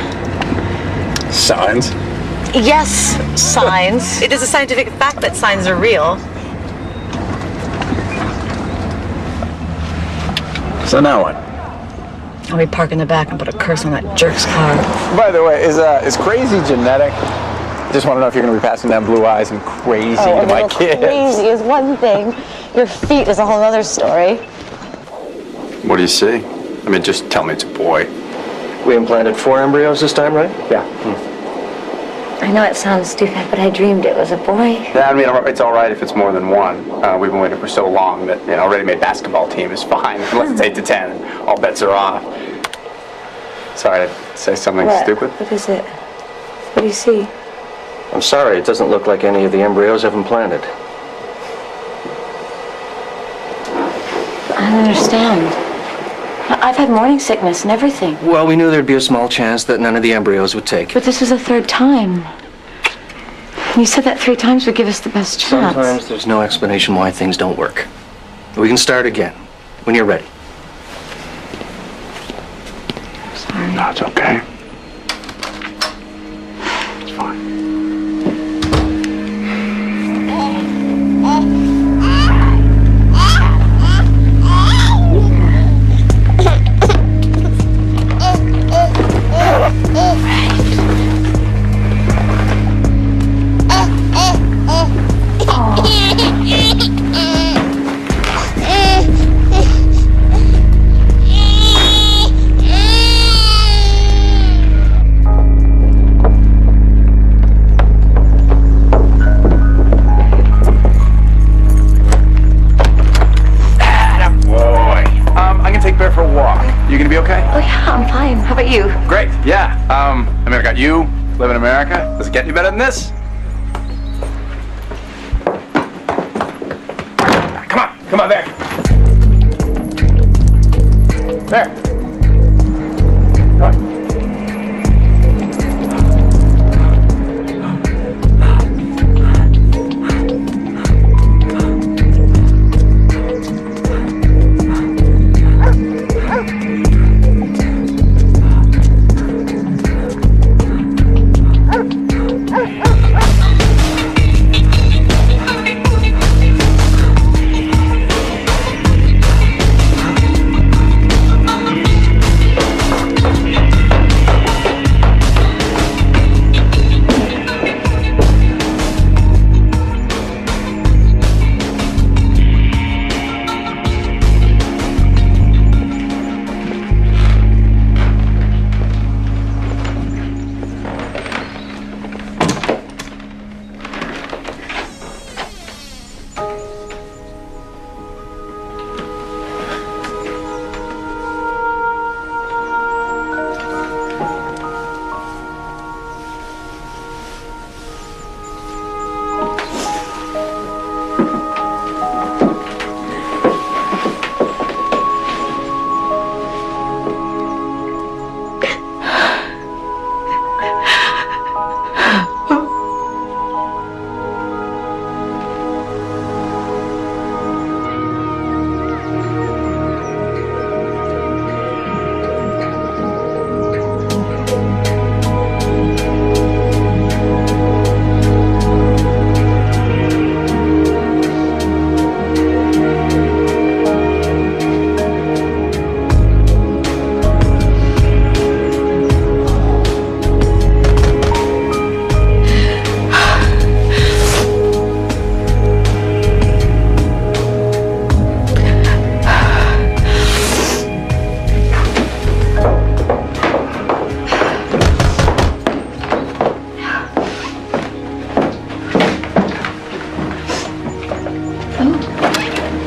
Signs? Yes, signs. It is a scientific fact that signs are real. So now what? I'll be parking in the back and put a curse on that jerk's car. By the way, is crazy genetic? Just want to know if you're going to be passing down blue eyes and crazy to my kids. Crazy is one thing. Your feet is a whole other story. What do you see? I mean, just tell me it's a boy. We implanted 4 embryos this time, right? Yeah. I know it sounds stupid, but I dreamed it was a boy. Yeah, I mean, it's all right if it's more than one. We've been waiting for so long that, you know, a ready-made basketball team is fine. Unless it's 8 to 10, and all bets are off. Sorry, did I say something stupid? What is it? What do you see? I'm sorry, it doesn't look like any of the embryos have implanted. I don't understand. I've had morning sickness and everything. Well, we knew there'd be a small chance that none of the embryos would take. But this was the 3rd time. You said that 3 times would give us the best chance. Sometimes there's no explanation why things don't work. We can start again, when you're ready. I'm sorry. No, it's okay. It's fine. How about you? Great, yeah. I mean, I got you, live in America. Does it get any better than this? Come on, there. There. Come on.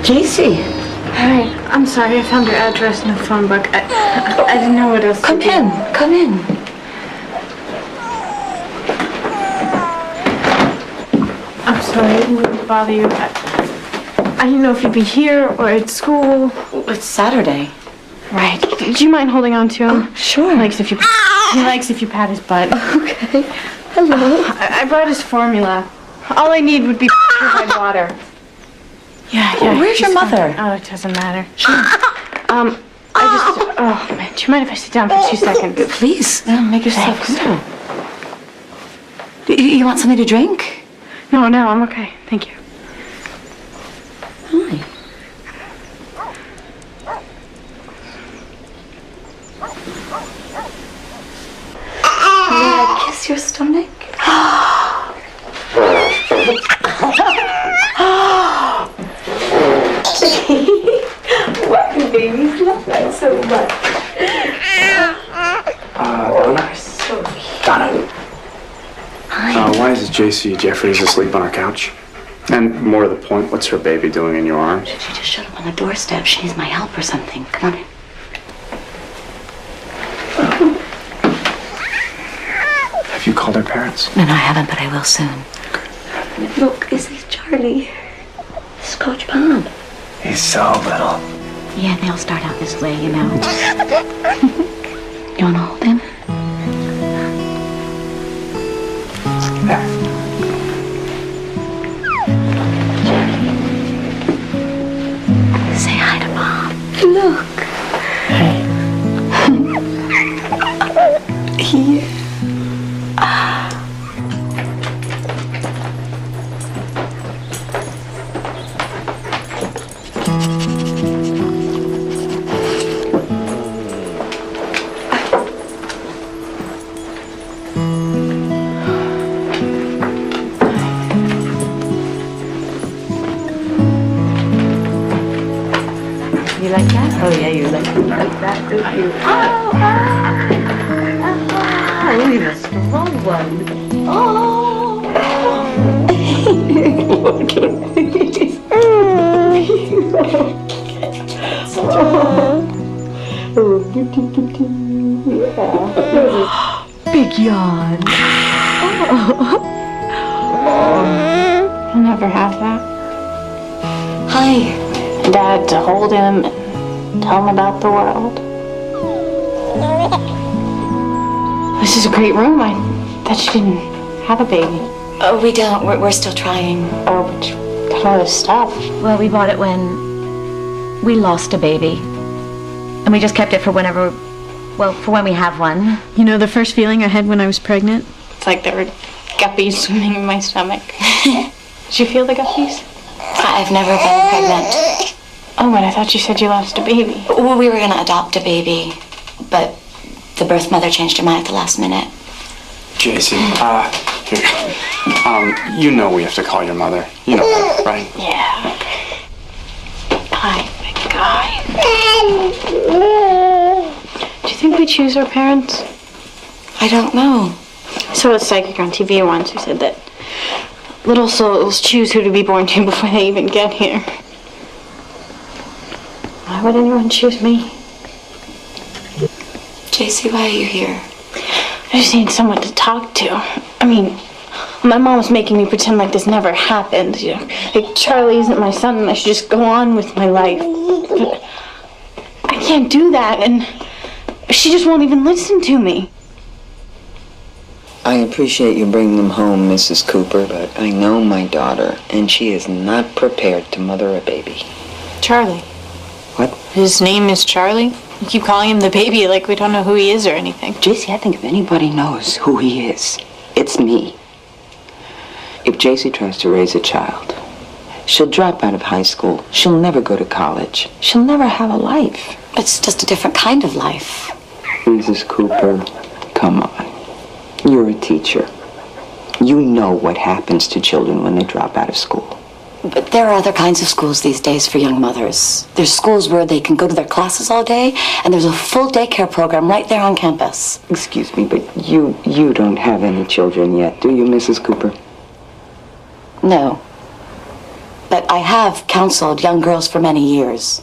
Casey. Hi, I'm sorry, I found your address in the phone book. I didn't know what else to do. Come in. I'm sorry, I didn't mean to bother you. I didn't know if you'd be here or at school. It's Saturday. Right. Do you mind holding on to him? Oh, sure. He likes if you pat his butt. Okay. Hello. I brought his formula. All I need would be purified water. Yeah. Where's your mother? Oh, it doesn't matter. Oh man, do you mind if I sit down for 2 seconds? Please, make yourself comfortable. You want something to drink? No, I'm okay. Thank you. Hi. May I kiss your stomach? Why do babies love that so much? Donna. Hi. Why is JC Jeffries asleep on our couch? And more to the point, what's her baby doing in your arms? She just showed up on the doorstep. She needs my help or something. Come on in. Have you called her parents? No, I haven't, but I will soon. Look, this is Charlie. This is Coach Bob. He's so little. Yeah, they all start out this way, you know. You want to hold him? There. Say hi to Bob. Look. Hey. Here. You like that? Oh yeah, you like that, don't you? Oh, you're a strong one. Big yawn. I'll never have that. Hi. Dad to hold him and tell him about the world. This is a great room. I thought you didn't have a baby. Oh, we don't. We're still trying. Oh, but you got all this stuff. Well, we bought it when we lost a baby. And we just kept it for whenever, well, for when we have one. You know the first feeling I had when I was pregnant? It's like there were guppies swimming in my stomach. Did you feel the guppies? I've never been pregnant. Oh, but I thought you said you lost a baby. Well, we were going to adopt a baby, but the birth mother changed her mind at the last minute. JC, here. You know we have to call your mother. You know that, right? Yeah. Hi, big guy. Do you think we choose our parents? I don't know. I saw a psychic on TV once who said that little souls choose who to be born to before they even get here. Why would anyone choose me? JC, why are you here? I just need someone to talk to. I mean, my mom was making me pretend like this never happened. You know, like Charlie isn't my son and I should just go on with my life. But I can't do that, and she just won't even listen to me. I appreciate you bringing them home, Mrs. Cooper, but I know my daughter, and she is not prepared to mother a baby. Charlie. What? His name is Charlie? You keep calling him the baby like we don't know who he is or anything. JC, I think if anybody knows who he is, it's me. If JC tries to raise a child, she'll drop out of high school. She'll never go to college. She'll never have a life. It's just a different kind of life. Mrs. Cooper, come on. You're a teacher. You know what happens to children when they drop out of school. But there are other kinds of schools these days for young mothers. There's schools where they can go to their classes all day, and there's a full daycare program right there on campus. Excuse me, but you don't have any children yet, do you, Mrs. Cooper? No. But I have counseled young girls for many years.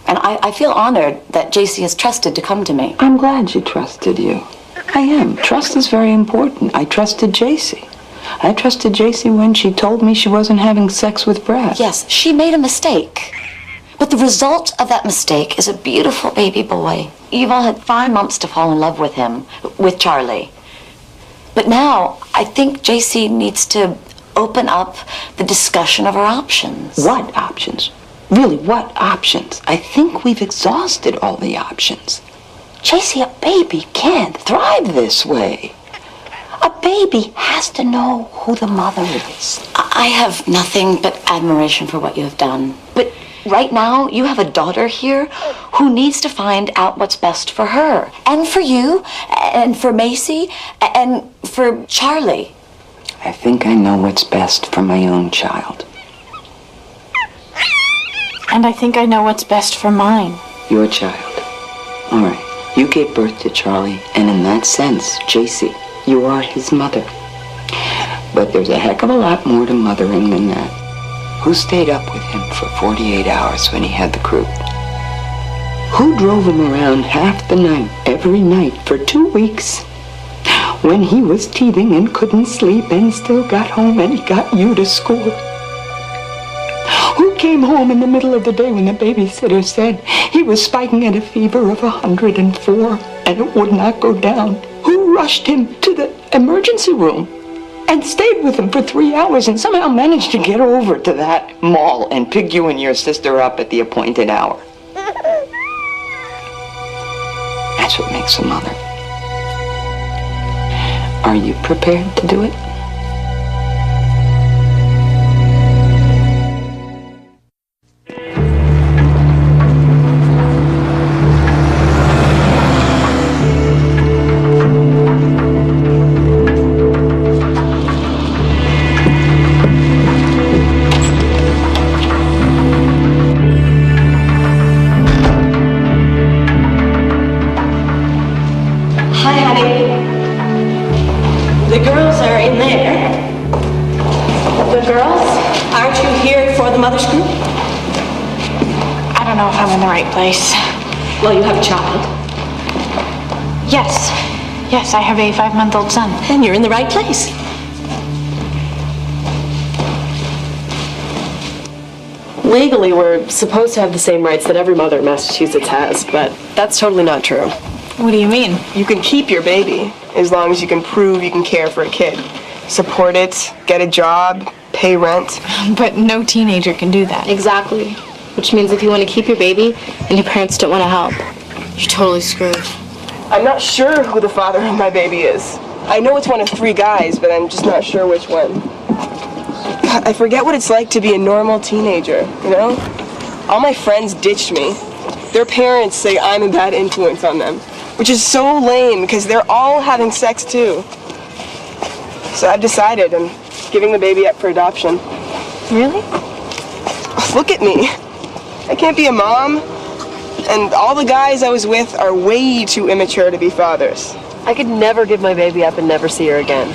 And I feel honored that JC has trusted to come to me. I'm glad she trusted you. I am. Trust is very important. I trusted JC. I trusted JC when she told me she wasn't having sex with Brad. Yes, she made a mistake. But the result of that mistake is a beautiful baby boy. You've all had 5 months to fall in love with him, with Charlie. But now, I think JC needs to open up the discussion of our options. What options? Really, what options? I think we've exhausted all the options. JC, a baby can't thrive this way. A baby has to know who the mother is. I have nothing but admiration for what you have done. But right now, you have a daughter here who needs to find out what's best for her. And for you, and for Macy, and for Charlie. I think I know what's best for my own child. And I think I know what's best for mine. Your child. All right. You gave birth to Charlie, and in that sense, JC, you are his mother. But there's a heck of a lot more to mothering than that. Who stayed up with him for 48 hours when he had the croup? Who drove him around half the night, every night, for 2 weeks? When he was teething and couldn't sleep and still got home and he got you to school? Who came home in the middle of the day when the babysitter said he was spiking at a fever of 104 and it would not go down? Who rushed him to the emergency room and stayed with him for 3 hours and somehow managed to get over to that mall and pick you and your sister up at the appointed hour? That's what makes a mother. Are you prepared to do it? Well, you have a child. Yes, I have a 5-month-old son. Then you're in the right place. Legally, we're supposed to have the same rights that every mother in Massachusetts has, but that's totally not true. What do you mean? You can keep your baby as long as you can prove you can care for a kid. Support it, get a job, pay rent. But no teenager can do that. Exactly. Which means if you want to keep your baby and your parents don't want to help, you're totally screwed. I'm not sure who the father of my baby is. I know it's one of 3 guys, but I'm just not sure which one. I forget what it's like to be a normal teenager, you know? All my friends ditched me. Their parents say I'm a bad influence on them, which is so lame because they're all having sex too. So I've decided I'm giving the baby up for adoption. Really? Look at me. I can't be a mom, and all the guys I was with are way too immature to be fathers. I could never give my baby up and never see her again.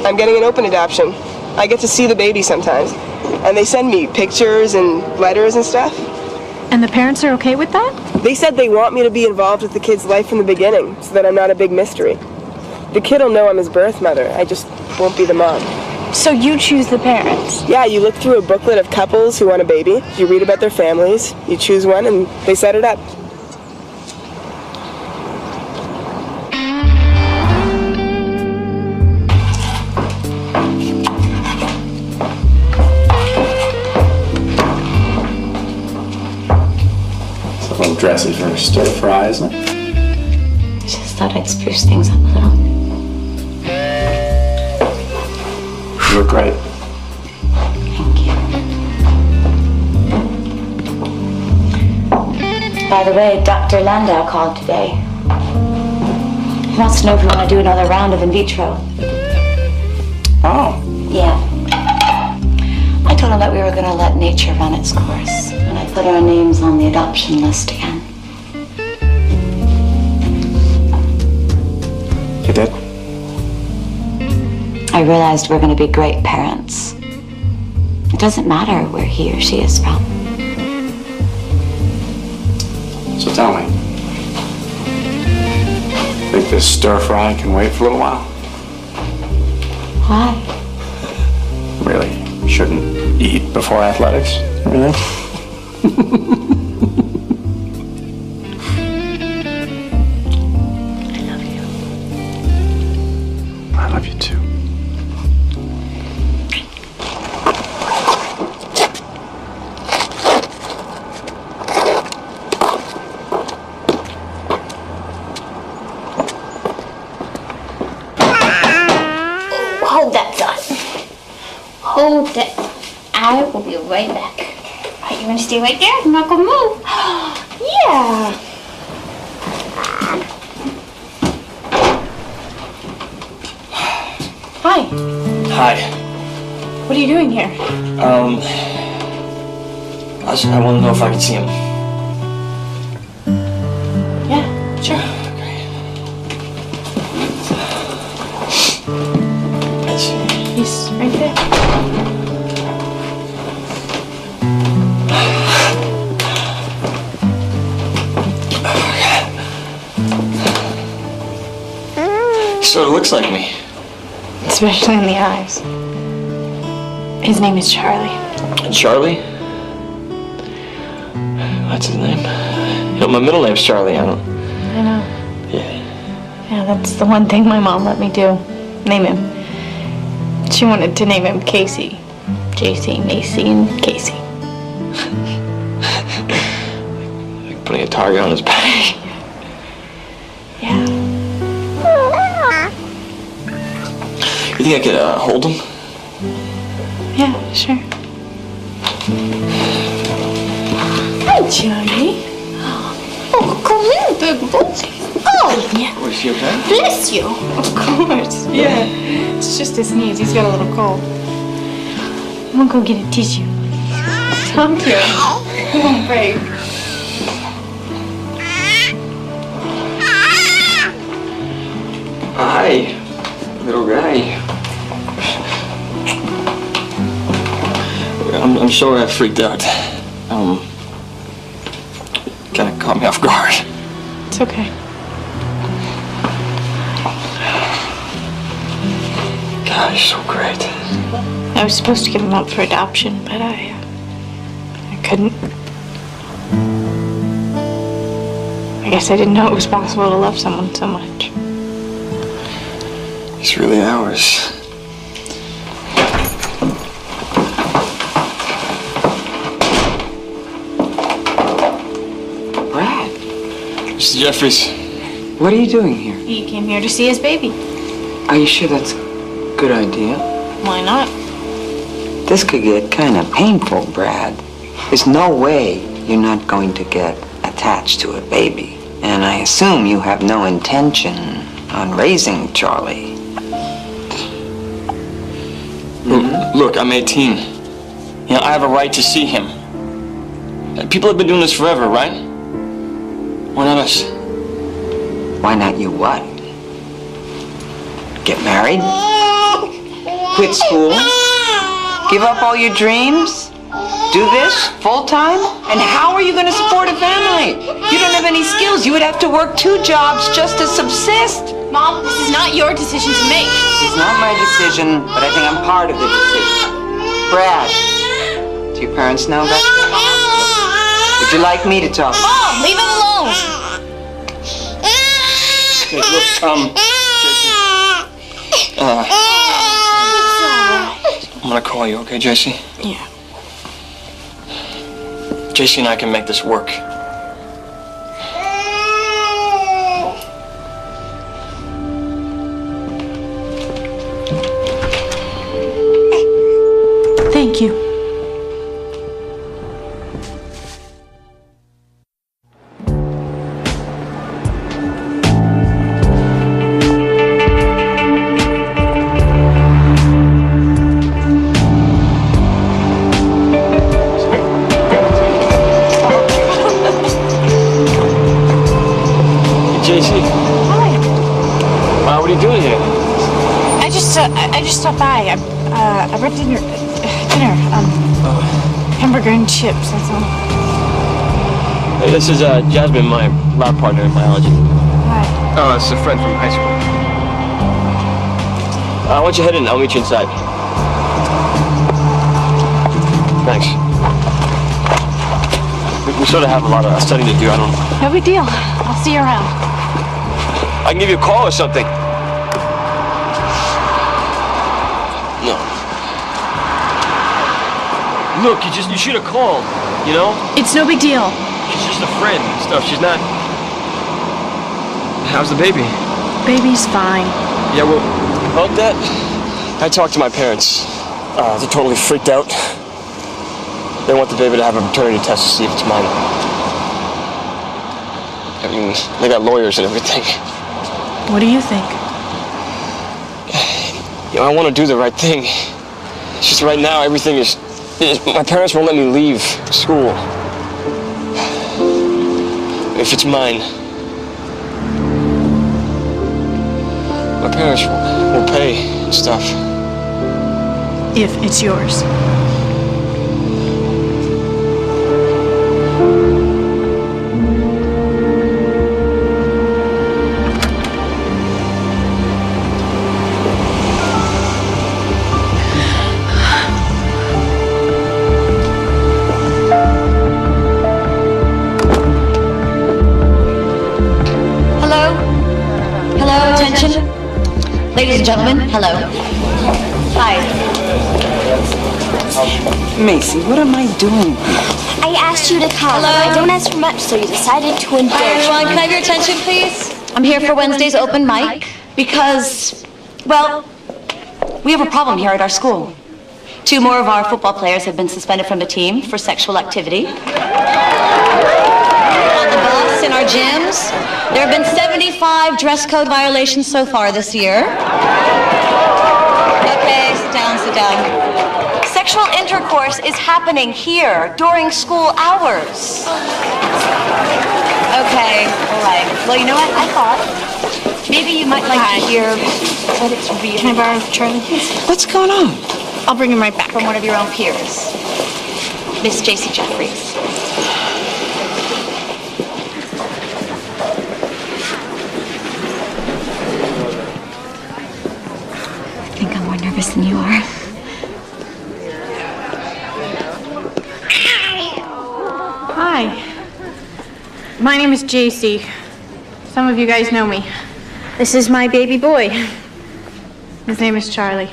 I'm getting an open adoption. I get to see the baby sometimes, and they send me pictures and letters and stuff. And the parents are okay with that? They said they want me to be involved with the kid's life from the beginning, so that I'm not a big mystery. The kid will know I'm his birth mother, I just won't be the mom. So you choose the parents? Yeah, you look through a booklet of couples who want a baby, you read about their families, you choose one, and they set it up. It's a little dressy for a stir fry, isn't it? I just thought I'd spruce things up a little. You look great. Thank you. By the way, Dr. Landau called today. He wants to know if we want to do another round of in vitro. Oh. Yeah. I told him that we were going to let nature run its course, and I put our names on the adoption list again. You did? I realized we're going to be great parents. It doesn't matter where he or she is from. So tell me, think this stir fry can wait for a little while? Why? Really shouldn't eat before athletics, really? I love you. I love you. hold it. I will be right back. Are you gonna stay right there? I'm not gonna move. Yeah. Hi. Hi. What are you doing here? I want to know if I can see him. Yeah, sure. Let's see. He's right there. He sort of looks like me. Especially in the eyes. His name is Charlie. Charlie? That's his name? You know, my middle name's Charlie. I know. Yeah, that's the one thing my mom let me do. Name him. She wanted to name him Casey. JC, Macy, and Casey. Like putting a target on his back. Yeah. You think I could hold him? Yeah, sure. Hi, Johnny. Oh, come in, big boy. Oh, yeah. Was she okay? Bless you. Of course. Yeah. It's just his sneeze. He's got a little cold. I'm gonna go get a tissue. Come here. Come on, babe. Hi, little guy. I'm sorry I freaked out. Kind of caught me off guard. It's okay. God, you're so great. I was supposed to give him up for adoption, but I couldn't. I guess I didn't know it was possible to love someone so much. He's really ours. Mr. Jeffries, What are you doing here? He came here to see his baby. Are you sure that's a good idea? Why not? This could get kind of painful, Brad. There's no way you're not going to get attached to a baby. And I assume you have no intention on raising Charlie. Look, I'm 18. You know, I have a right to see him. People have been doing this forever, right? Why not us? Why not you what? Get married? Quit school? Give up all your dreams? Do this full time? And how are you going to support a family? You don't have any skills. You would have to work 2 jobs just to subsist. Mom, this is not your decision to make. It's not my decision, but I think I'm part of the decision. Brad, do your parents know that? Would you like me to talk? Mom, leave him alone. Hey, look, JC. I'm gonna call you, okay, JC? Yeah. JC and I can make this work. Thank you. JC. Hi. What are you doing here? I just stopped by. I brought dinner. Hamburger and chips. That's all. Hey, this is Jasmine, my lab partner in biology. Hi. Oh, it's a friend from high school. Why don't you head in? I'll meet you inside. Thanks. We sort of have a lot of studying to do. I don't know. No big deal. I'll see you around. I can give you a call or something. No. Look, you should have called, you know? It's no big deal. She's just a friend and stuff. She's not... How's the baby? Baby's fine. Yeah, well, about that, I talked to my parents. They're totally freaked out. They want the baby to have a paternity test to see if it's mine. I mean, they got lawyers and everything. What do you think? You know, I want to do the right thing. It's just right now, everything is... My parents won't let me leave school. If it's mine, my parents will pay and stuff. If it's yours. Ladies and gentlemen, hello. Hi. Macy, what am I doing? I asked you to come. I don't ask for much, so you decided to indulge. Hi, everyone. Can I have your attention, please? I'm here for Wednesday's open mic because, well, we have a problem here at our school. 2 more of our football players have been suspended from the team for sexual activity. On the bus, in our gyms, there have been 75 dress code violations so far this year. Okay, sit down, sit down. Sexual intercourse is happening here during school hours. Okay, all right. Well, you know what? I thought maybe you might like to hear what it's really... Can I borrow Charlie? What's going on? I'll bring him right back. From one of your own peers, Miss J.C. Jeffries. I think I'm more nervous than you are. Hi. My name is JC. Some of you guys know me. This is my baby boy. His name is Charlie.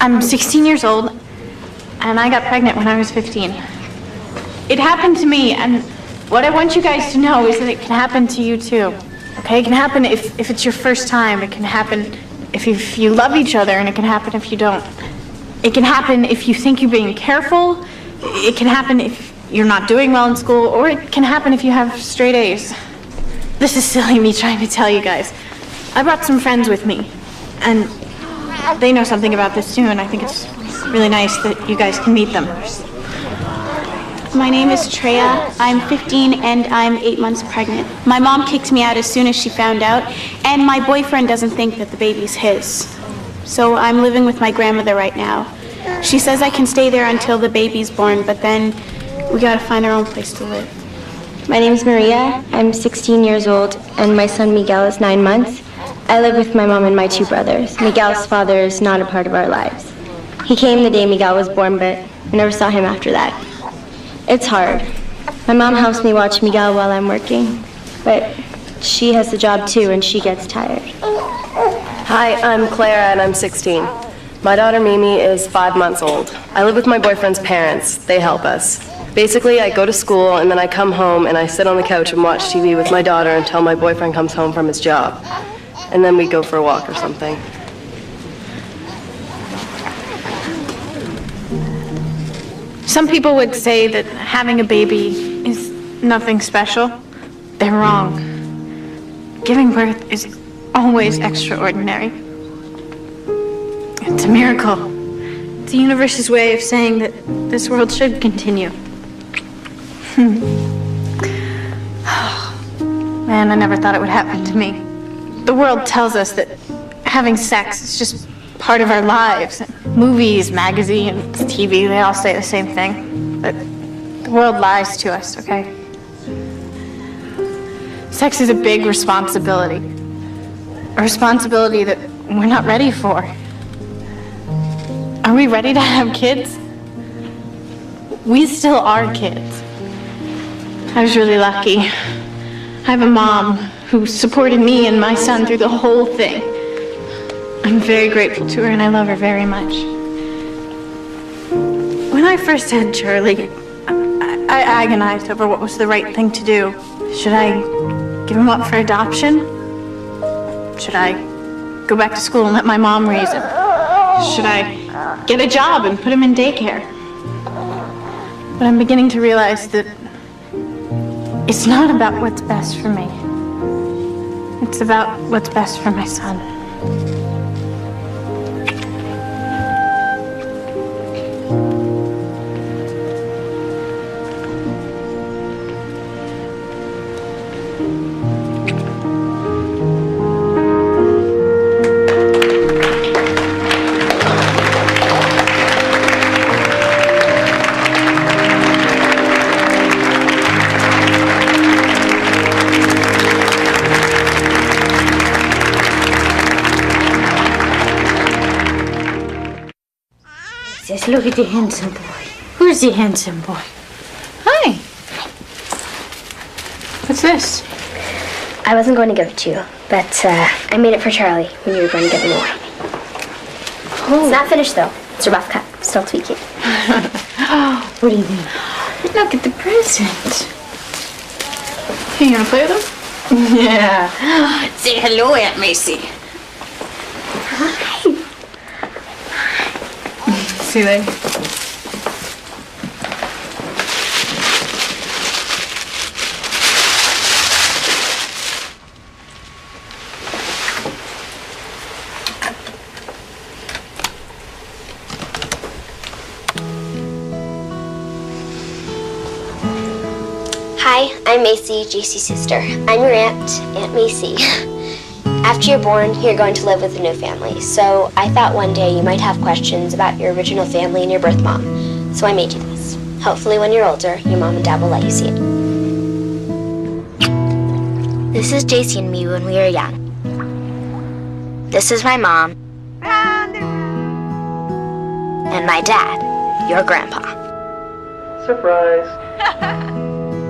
I'm 16 years old, and I got pregnant when I was 15. It happened to me, and what I want you guys to know is that it can happen to you too. Okay? It can happen if it's your first time. It can happen if you love each other, and it can happen if you don't. It can happen if you think you're being careful. It can happen if you're not doing well in school, or it can happen if you have straight A's. This is silly me trying to tell you guys. I brought some friends with me, and they know something about this too, and I think it's really nice that you guys can meet them. My name is Treya. I'm 15 and I'm 8 months pregnant. My mom kicked me out as soon as she found out, and my boyfriend doesn't think that the baby's his. So I'm living with my grandmother right now. She says I can stay there until the baby's born, but then we gotta find our own place to live. My name's Maria. I'm 16 years old, and my son Miguel is 9 months. I live with my mom and my 2 brothers. Miguel's father is not a part of our lives. He came the day Miguel was born, but we never saw him after that. It's hard. My mom helps me watch Miguel while I'm working, but she has the job too, and she gets tired. Hi, I'm Clara, and I'm 16. My daughter Mimi is 5 months old. I live with my boyfriend's parents. They help us. Basically, I go to school, and then I come home, and I sit on the couch and watch TV with my daughter until my boyfriend comes home from his job. And then we go for a walk or something. Some people would say that having a baby is nothing special. They're wrong. Giving birth is always extraordinary. It's a miracle. It's the universe's way of saying that this world should continue. Man, I never thought it would happen to me. The world tells us that having sex is just part of our lives. Movies, magazines, TV, they all say the same thing. But the world lies to us, okay? Sex is a big responsibility. A responsibility that we're not ready for. Are we ready to have kids? We still are kids. I was really lucky. I have a mom who supported me and my son through the whole thing. I'm very grateful to her, and I love her very much. When I first had Charlie, I agonized over what was the right thing to do. Should I give him up for adoption? Should I go back to school and let my mom raise him? Should I get a job and put him in daycare. But I'm beginning to realize that it's not about what's best for me. It's about what's best for my son. Says, look at the handsome boy. Who's the handsome boy? Hi. What's this? I wasn't going to give it to you, but I made it for Charlie when you were going to give him away. Oh. It's not finished though. It's a rough cut. Still tweaking. What do you mean? Look at the present. Hey, you gonna play with him? Yeah. Say hello, Aunt Macy. Hi. See you later. Hi, I'm Macy, JC's sister. I'm your aunt, Aunt Macy. After you're born, you're going to live with a new family, so I thought one day you might have questions about your original family and your birth mom, so I made you this. Hopefully when you're older, your mom and dad will let you see it. This is JC and me when we were young. This is my mom. And my dad, your grandpa. Surprise.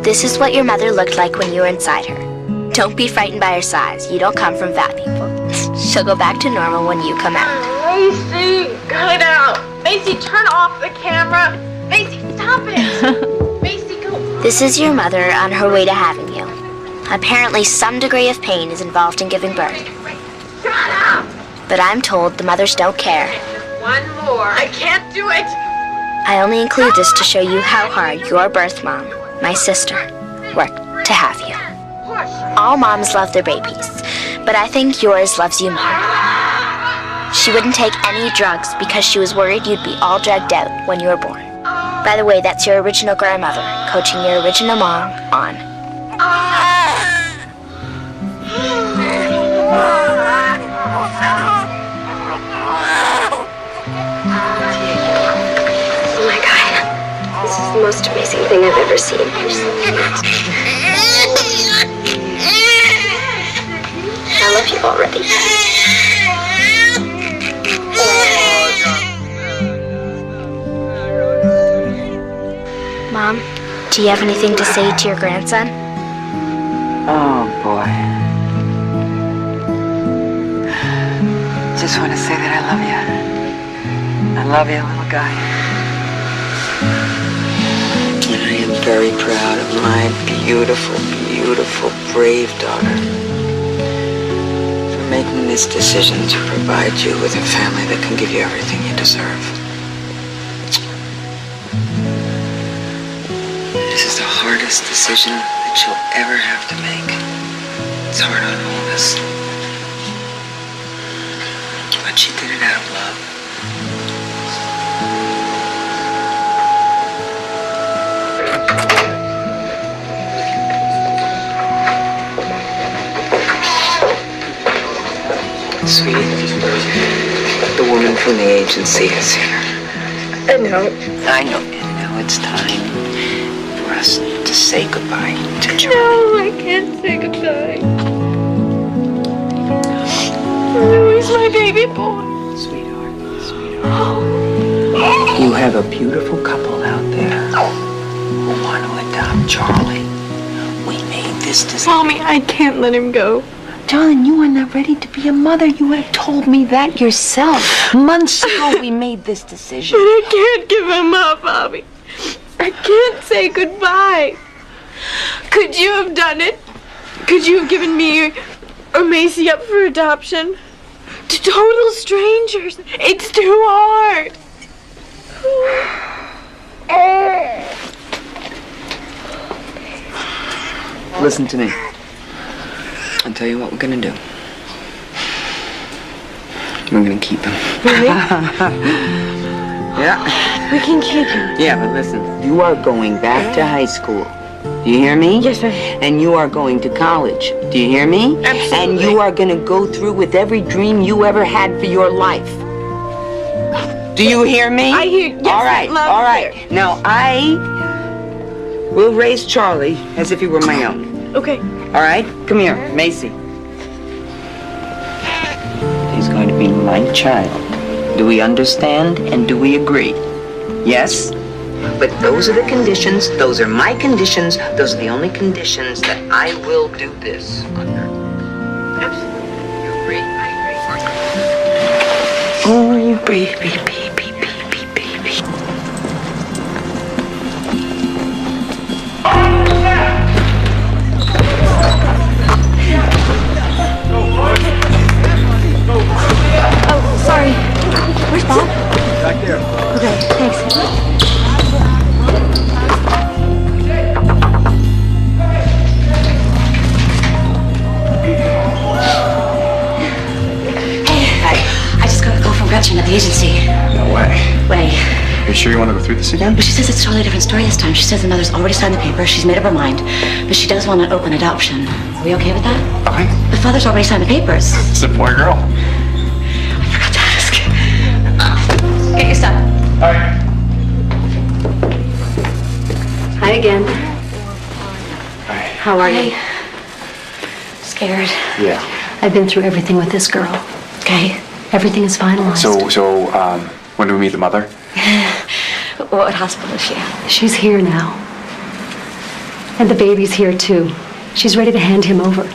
This is what your mother looked like when you were inside her. Don't be frightened by her size. You don't come from fat people. She'll go back to normal when you come out. Macy, cut it out. Macy, turn off the camera. Macy, stop it. Macy, go. This is your mother on her way to having you. Apparently some degree of pain is involved in giving birth. Shut up. But I'm told the mothers don't care. One more. I can't do it. I only include this to show you how hard your birth mom, my sister, worked to have you. All moms love their babies, but I think yours loves you more. She wouldn't take any drugs because she was worried you'd be all drugged out when you were born. By the way, that's your original grandmother coaching your original mom on. Oh my God. This is the most amazing thing I've ever seen. I love you already. Mom, do you have anything to say to your grandson? Oh, boy. Just want to say that I love you. I love you, little guy. And I am very proud of my beautiful, beautiful, brave daughter. Making this decision to provide you with a family that can give you everything you deserve. This is the hardest decision that you'll ever have to make. It's hard on all of us. But she did it out of love. Sweetie, the woman from the agency is here. I know. I know. And now it's time for us to say goodbye to Charlie. No, I can't say goodbye. Oh, he's my baby boy. Sweetheart. You have a beautiful couple out there who want to adopt Charlie. We made this decision. Mommy, I can't let him go. Darling, you are not ready to be a mother. You would have told me that yourself. Months ago, we made this decision. But I can't give him up, Bobby. I can't say goodbye. Could you have done it? Could you have given me or Macy up for adoption? To total strangers. It's too hard. Listen to me. I'll tell you what we're gonna do. We're gonna keep him. Really? Yeah. We can keep him. Yeah, but listen. You are going back to high school. Do you hear me? Yes, sir. And you are going to college. Do you hear me? Absolutely. And you are gonna go through with every dream you ever had for your life. Do you hear me? I hear. Yes, all right. loud All and right. clear. Now I will raise Charlie as if he were my own. Okay. All right? Come here, Macy. He's going to be my child. Do we understand and do we agree? Yes? But those are the conditions. Those are my conditions. Those are the only conditions that I will do this under. Absolutely. You agree? I agree. Oh, baby, baby, baby, baby. Oh, sorry. Where's Bob? Back there. Okay, thanks. I just got a call from Gretchen at the agency. No way. Wait. Are you sure you want to go through this again? But she says it's a totally different story this time. She says the mother's already signed the paper. She's made up her mind. But she does want an open adoption. Are we okay with that? Fine. The father's already signed the papers. It's a boy or girl. I forgot to ask. Get your stuff. All right. Hi again. Hi. How are you? Scared. Yeah. I've been through everything with this girl. Okay. Everything is finalized. So, when do we meet the mother? What hospital is she at? She's here now. And the baby's here too. She's ready to hand him over.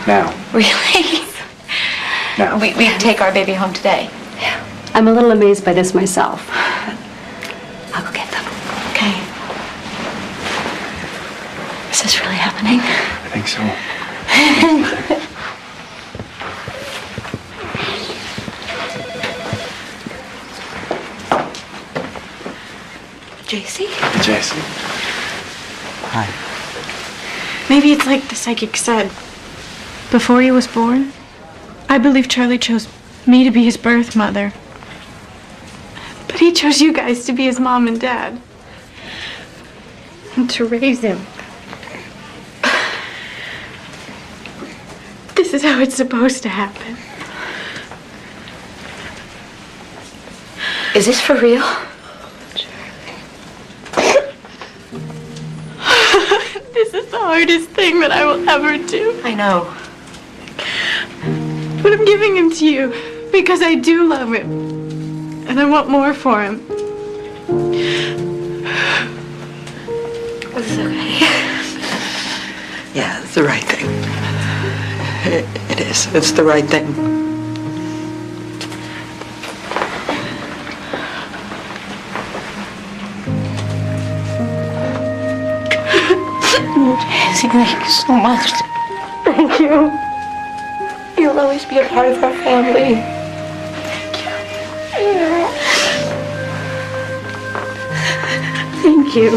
Now. Really? Now. We take our baby home today. I'm a little amazed by this myself. I'll go get them. Okay. Is this really happening? I think so. JC? JC. Hi. Maybe it's like the psychic said. Before he was born, I believe Charlie chose me to be his birth mother. But he chose you guys to be his mom and dad. And to raise him. This is how it's supposed to happen. Is this for real? This is the hardest thing that I will ever do. I know. But I'm giving him to you because I do love him. And I want more for him. Is this okay? Yeah, it's the right thing. It is. It's the right thing. Jesse, thank you so much. Thank you. You'll always be a part of our family. Thank you.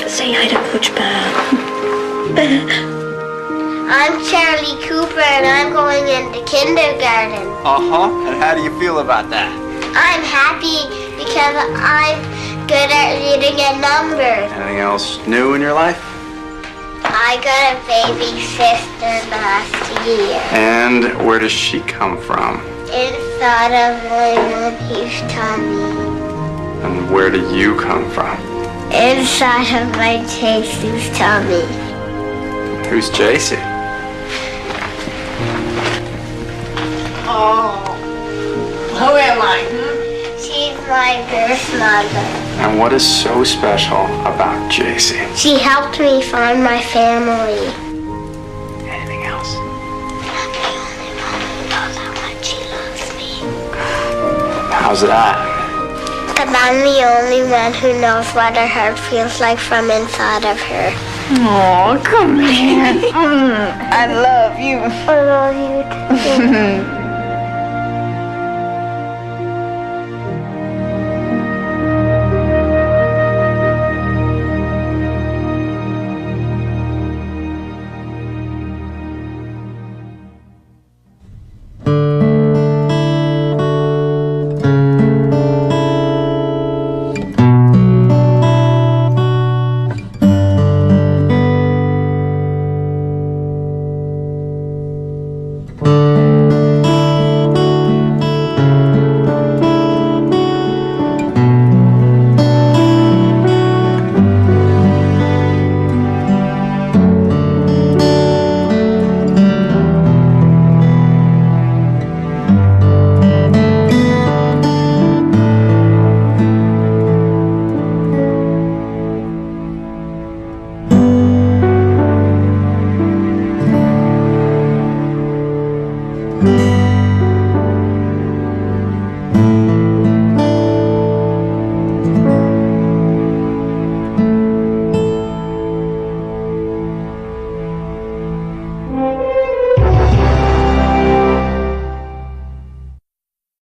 Say hi to Coach Bob. I'm Charlie Cooper and I'm going into kindergarten. Uh-huh. And how do you feel about that? I'm happy because I'm good at reading and numbers. Anything else new in your life? I got a baby sister last year. And where does she come from? Inside of my mommy's tummy. And where do you come from? Inside of my Jason's tummy. Who's JC? Oh. Who am I? She's my birth mother. And what is so special about JC? She helped me find my family. Anything else? I'm the only one who knows how much she loves me. How's that? Because I'm the only one who knows what her heart feels like from inside of her. Oh, come here. I love you. I love you too.